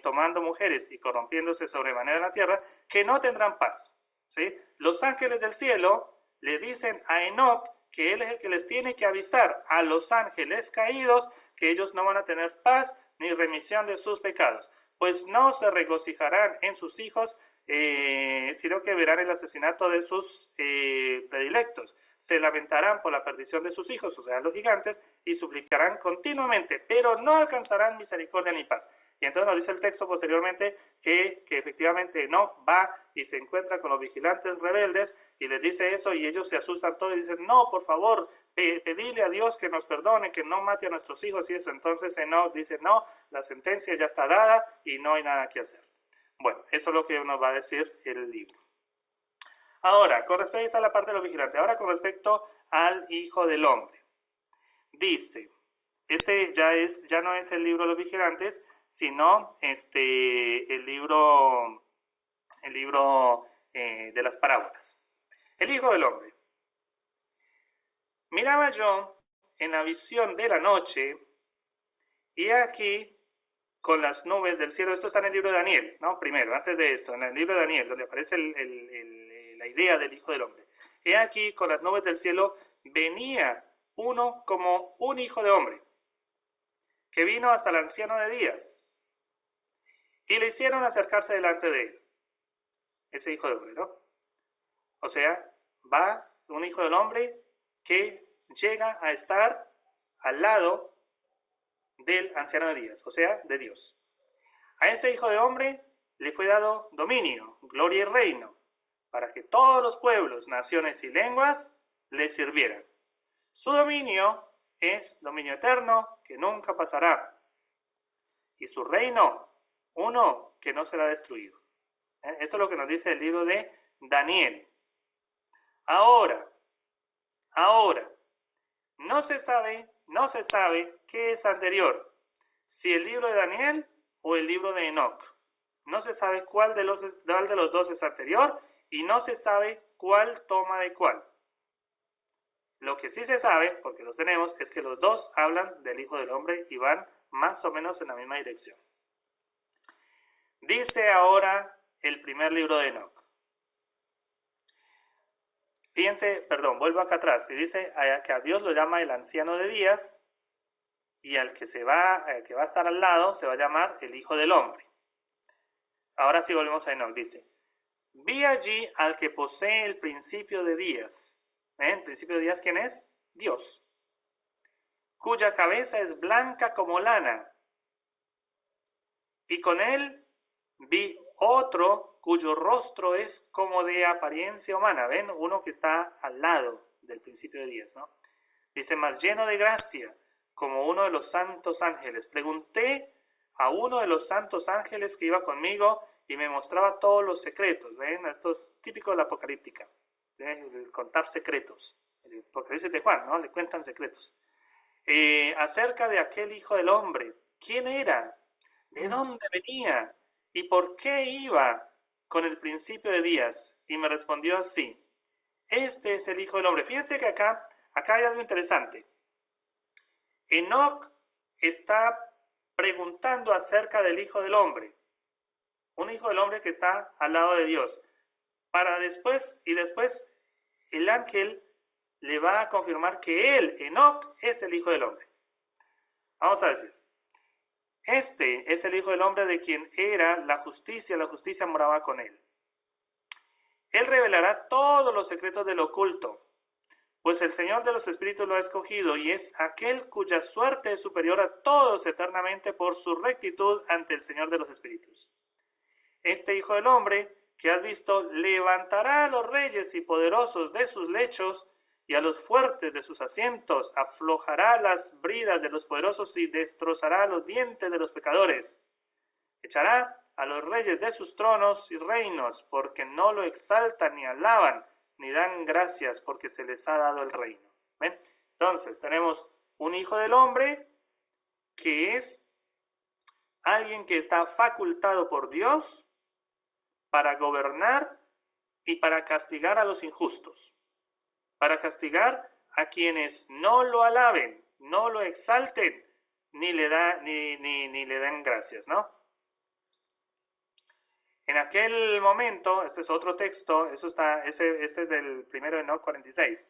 tomando mujeres y corrompiéndose sobremanera en la tierra, que no tendrán paz. ¿Sí? Los ángeles del cielo le dicen a Enoc que él es el que les tiene que avisar a los ángeles caídos que ellos no van a tener paz ni remisión de sus pecados, pues no se regocijarán en sus hijos, sino que verán el asesinato de sus predilectos. Se lamentarán por la perdición de sus hijos, o sea, los gigantes, y suplicarán continuamente, pero no alcanzarán misericordia ni paz. Y entonces nos dice el texto posteriormente que efectivamente Enoc va y se encuentra con los vigilantes rebeldes y les dice eso, y ellos se asustan todos y dicen, no, por favor, pedile a Dios que nos perdone, que no mate a nuestros hijos y eso. Entonces Enoc dice, no, la sentencia ya está dada y no hay nada que hacer. Bueno, eso es lo que nos va a decir el libro. Ahora, con respecto a la parte de los vigilantes, ahora con respecto al Hijo del Hombre. Dice, este ya no es el libro de los vigilantes, sino el libro de las parábolas. El Hijo del Hombre. Miraba yo en la visión de la noche, y aquí con las nubes del cielo. Esto está en el libro de Daniel, ¿no? Primero, antes de esto, en el libro de Daniel, donde aparece la idea del Hijo del Hombre. He aquí, con las nubes del cielo, venía uno como un hijo de hombre, que vino hasta el anciano de días, y le hicieron acercarse delante de él. Ese hijo de hombre, ¿no? O sea, va un hijo del hombre que llega a estar al lado del anciano de días, o sea, de Dios. A este hijo de hombre le fue dado dominio, gloria y reino, para que todos los pueblos, naciones y lenguas le sirvieran. Su dominio es dominio eterno que nunca pasará, y su reino, uno que no será destruido. Esto es lo que nos dice el libro de Daniel. Ahora, no se sabe qué es anterior, si el libro de Daniel o el libro de Enoc. No se sabe cuál de los dos es anterior y no se sabe cuál toma de cuál. Lo que sí se sabe, porque los tenemos, es que los dos hablan del Hijo del Hombre y van más o menos en la misma dirección. Dice ahora el primer libro de Enoc. Fíjense, perdón, vuelvo acá atrás, y dice que a Dios lo llama el anciano de días, y al que va a estar al lado se va a llamar el Hijo del Hombre. Ahora sí volvemos a Enoc, dice, vi allí al que posee el principio de días. ¿El principio de días quién es? Dios. Cuya cabeza es blanca como lana. Y con él vi otro cuyo rostro es como de apariencia humana. ¿Ven? Uno que está al lado del principio de días, ¿no? Dice, más lleno de gracia, como uno de los santos ángeles. Pregunté a uno de los santos ángeles que iba conmigo y me mostraba todos los secretos. ¿Ven? Esto es típico de la apocalíptica. El contar secretos. El Apocalipsis de Juan, ¿no? Le cuentan secretos. Acerca de aquel Hijo del Hombre. ¿Quién era? ¿De dónde venía? ¿Y por qué iba con el principio de días? Y me respondió así. Este es el Hijo del Hombre. Fíjense que acá hay algo interesante. Enoc está preguntando acerca del Hijo del Hombre. Un Hijo del Hombre que está al lado de Dios. Después el ángel le va a confirmar que él, Enoc, es el Hijo del Hombre. Vamos a decir. Este es el Hijo del Hombre de quien era la justicia moraba con él. Él revelará todos los secretos del oculto, pues el Señor de los Espíritus lo ha escogido y es aquel cuya suerte es superior a todos eternamente por su rectitud ante el Señor de los Espíritus. Este Hijo del Hombre que has visto levantará a los reyes y poderosos de sus lechos y a los fuertes de sus asientos, aflojará las bridas de los poderosos y destrozará los dientes de los pecadores. Echará a los reyes de sus tronos y reinos, porque no lo exaltan ni alaban, ni dan gracias, porque se les ha dado el reino. ¿Ven? Entonces, tenemos un hijo del hombre que es alguien que está facultado por Dios para gobernar y para castigar a los injustos, para castigar a quienes no lo alaben, no lo exalten, ni le den gracias, ¿no? En aquel momento, este es otro texto, este es del primero de Enoc 46.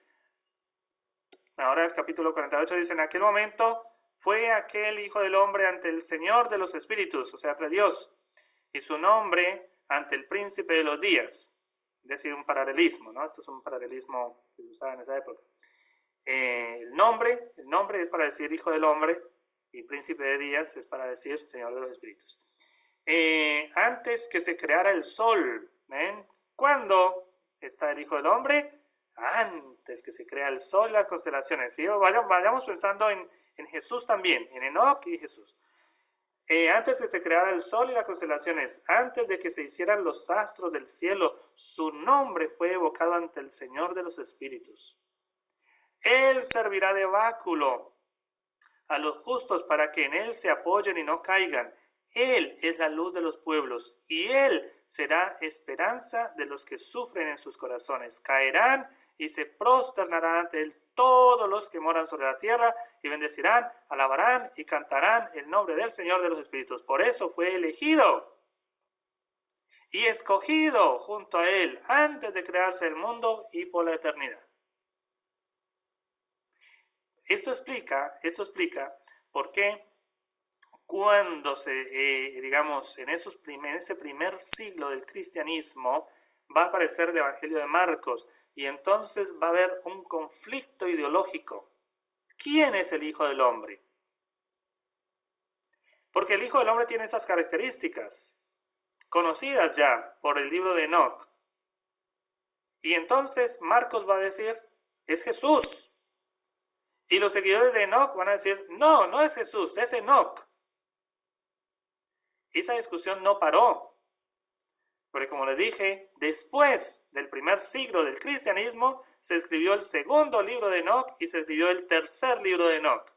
Ahora el capítulo 48 dice, en aquel momento fue aquel hijo del hombre ante el Señor de los espíritus, o sea, ante Dios, y su nombre ante el príncipe de los días. Es decir, un paralelismo, ¿no? Esto es un paralelismo que se usaba en esa época. El nombre es para decir hijo del hombre, y príncipe de días es para decir Señor de los espíritus. Antes que se creara el sol, ¿ven? ¿Cuándo está el hijo del hombre? Antes que se crea el sol y las constelaciones. Vayamos pensando en Jesús también, en Enoc y Jesús. Antes que se creara el sol y las constelaciones, antes de que se hicieran los astros del cielo, su nombre fue evocado ante el Señor de los espíritus. Él servirá de báculo a los justos para que en él se apoyen y no caigan. Él es la luz de los pueblos y él será esperanza de los que sufren en sus corazones. Caerán y se prosternarán ante él todos los que moran sobre la tierra y bendecirán, alabarán y cantarán el nombre del Señor de los espíritus. Por eso fue elegido y escogido junto a él antes de crearse el mundo y por la eternidad. Esto explica por qué cuando digamos, en ese primer siglo del cristianismo va a aparecer el Evangelio de Marcos y entonces va a haber un conflicto ideológico. ¿Quién es el Hijo del Hombre? Porque el Hijo del Hombre tiene esas características conocidas ya por el libro de Enoc. Y entonces Marcos va a decir, es Jesús. Y los seguidores de Enoc van a decir, no, no es Jesús, es Enoc. Esa discusión no paró. Porque como les dije, después del primer siglo del cristianismo, se escribió el segundo libro de Enoc y se escribió el tercer libro de Enoc.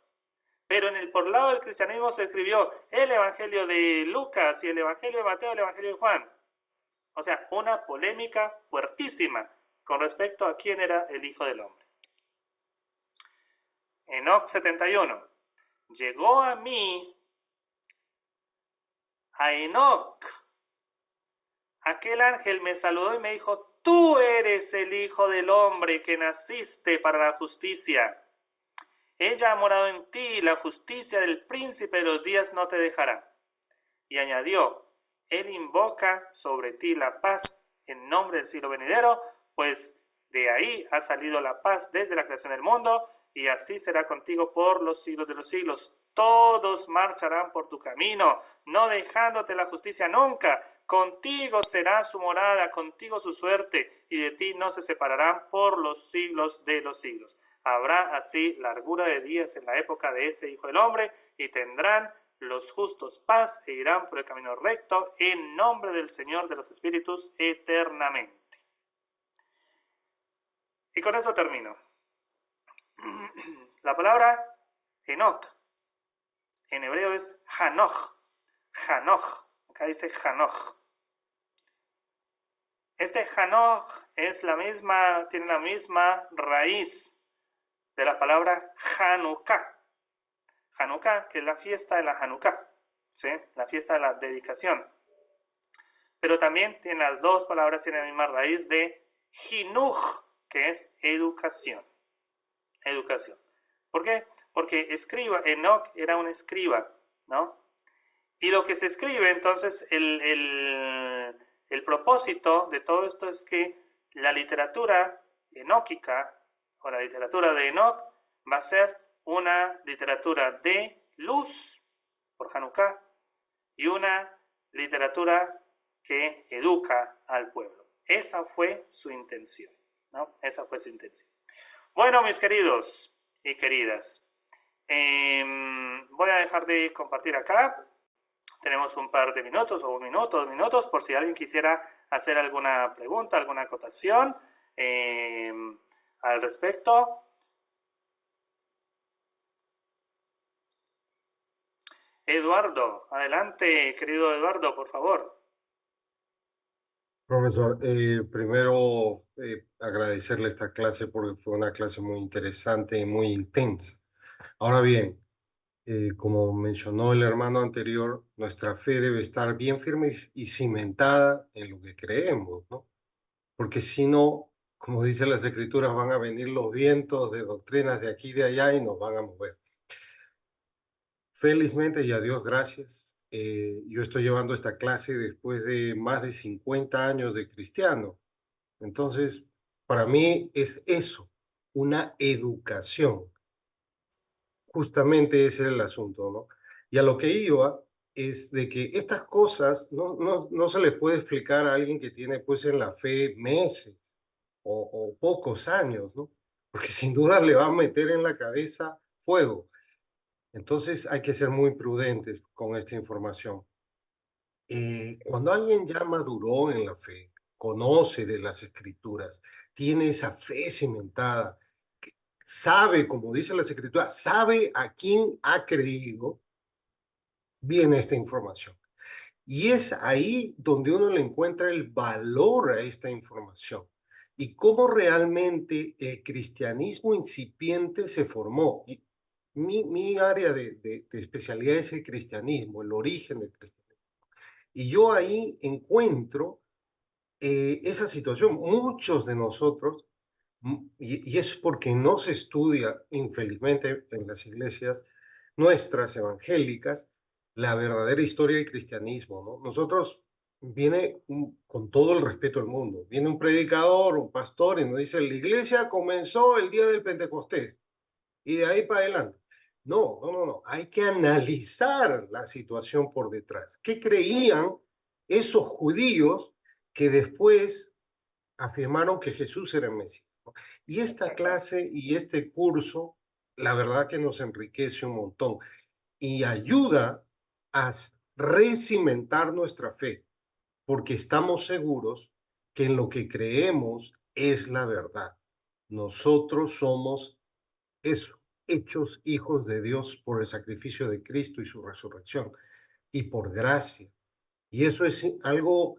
Pero por lado del cristianismo se escribió el Evangelio de Lucas y el Evangelio de Mateo y el Evangelio de Juan. O sea, una polémica fuertísima con respecto a quién era el Hijo del Hombre. Enoc 71. Llegó a mí, a Enoc, aquel ángel me saludó y me dijo, tú eres el Hijo del Hombre que naciste para la justicia. Ella ha morado en ti y la justicia del príncipe de los días no te dejará. Y añadió, él invoca sobre ti la paz en nombre del siglo venidero, pues de ahí ha salido la paz desde la creación del mundo, y así será contigo por los siglos de los siglos. Todos marcharán por tu camino, no dejándote la justicia nunca. Contigo será su morada, contigo su suerte, y de ti no se separarán por los siglos de los siglos. Habrá así largura de días en la época de ese Hijo del Hombre, y tendrán los justos paz e irán por el camino recto en nombre del Señor de los espíritus eternamente. Y con eso termino. La palabra Enoc en hebreo es Hanoch. Hanoch. Acá dice Hanoch. Este Hanoch tiene la misma raíz de la palabra Hanukkah. Hanukkah, que es la fiesta de la Hanukkah, ¿sí? La fiesta de la dedicación. Pero también las dos palabras tienen la misma raíz de Hinuch, que es educación. Educación. ¿Por qué? Porque Enoc era un escriba, ¿no? Y lo que se escribe, entonces, el propósito de todo esto es que la literatura enóquica, o la literatura de Enoc, va a ser una literatura de luz, por Hanukkah, y una literatura que educa al pueblo. Esa fue su intención, ¿no? Esa fue su intención. Bueno, mis queridos y queridas, voy a dejar de compartir acá. Tenemos un par de minutos, o un minuto, 2 minutos, por si alguien quisiera hacer alguna pregunta, alguna acotación al respecto. Eduardo, adelante, querido Eduardo, por favor. Profesor, primero agradecerle esta clase porque fue una clase muy interesante y muy intensa. Ahora bien, como mencionó el hermano anterior, nuestra fe debe estar bien firme y cimentada en lo que creemos, ¿no? Porque si no, como dicen las escrituras, van a venir los vientos de doctrinas de aquí y de allá y nos van a mover. Felizmente y a Dios gracias, yo estoy llevando esta clase después de más de 50 años de cristiano. Entonces, para mí es eso, una educación. Justamente ese es el asunto, ¿no? Y a lo que iba es de que estas cosas no se les puede explicar a alguien que tiene pues en la fe meses o pocos años, ¿no? Porque sin duda le va a meter en la cabeza fuego. Entonces hay que ser muy prudentes con esta información. Cuando alguien ya maduró en la fe, conoce de las escrituras, tiene esa fe cimentada, sabe, como dice las escrituras, sabe a quién ha creído, viene esta información. Y es ahí donde uno le encuentra el valor a esta información y cómo realmente el cristianismo incipiente se formó. Y mi área de especialidad es el cristianismo, el origen del cristianismo. Y yo ahí encuentro esa situación. Muchos de nosotros, y es porque no se estudia, infelizmente, en las iglesias nuestras evangélicas, la verdadera historia del cristianismo, ¿no? Nosotros con todo el respeto del mundo, viene un predicador, un pastor, y nos dice, la iglesia comenzó el día del Pentecostés, y de ahí para adelante. No. Hay que analizar la situación por detrás. ¿Qué creían esos judíos que después afirmaron que Jesús era el Mesías? Y esta clase y este curso, la verdad que nos enriquece un montón y ayuda a recimentar nuestra fe, porque estamos seguros que en lo que creemos es la verdad. Nosotros somos eso, hechos hijos de Dios por el sacrificio de Cristo y su resurrección, y por gracia. Y eso es algo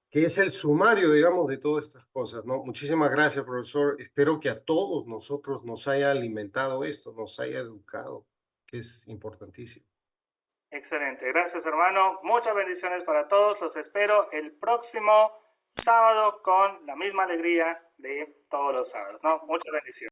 que es el sumario, digamos, de todas estas cosas, ¿no? Muchísimas gracias, profesor. Espero que a todos nosotros nos haya alimentado esto, nos haya educado, que es importantísimo. Excelente, gracias hermano. Muchas bendiciones para todos. Los espero el próximo sábado con la misma alegría de todos los sábados, ¿no? Muchas bendiciones.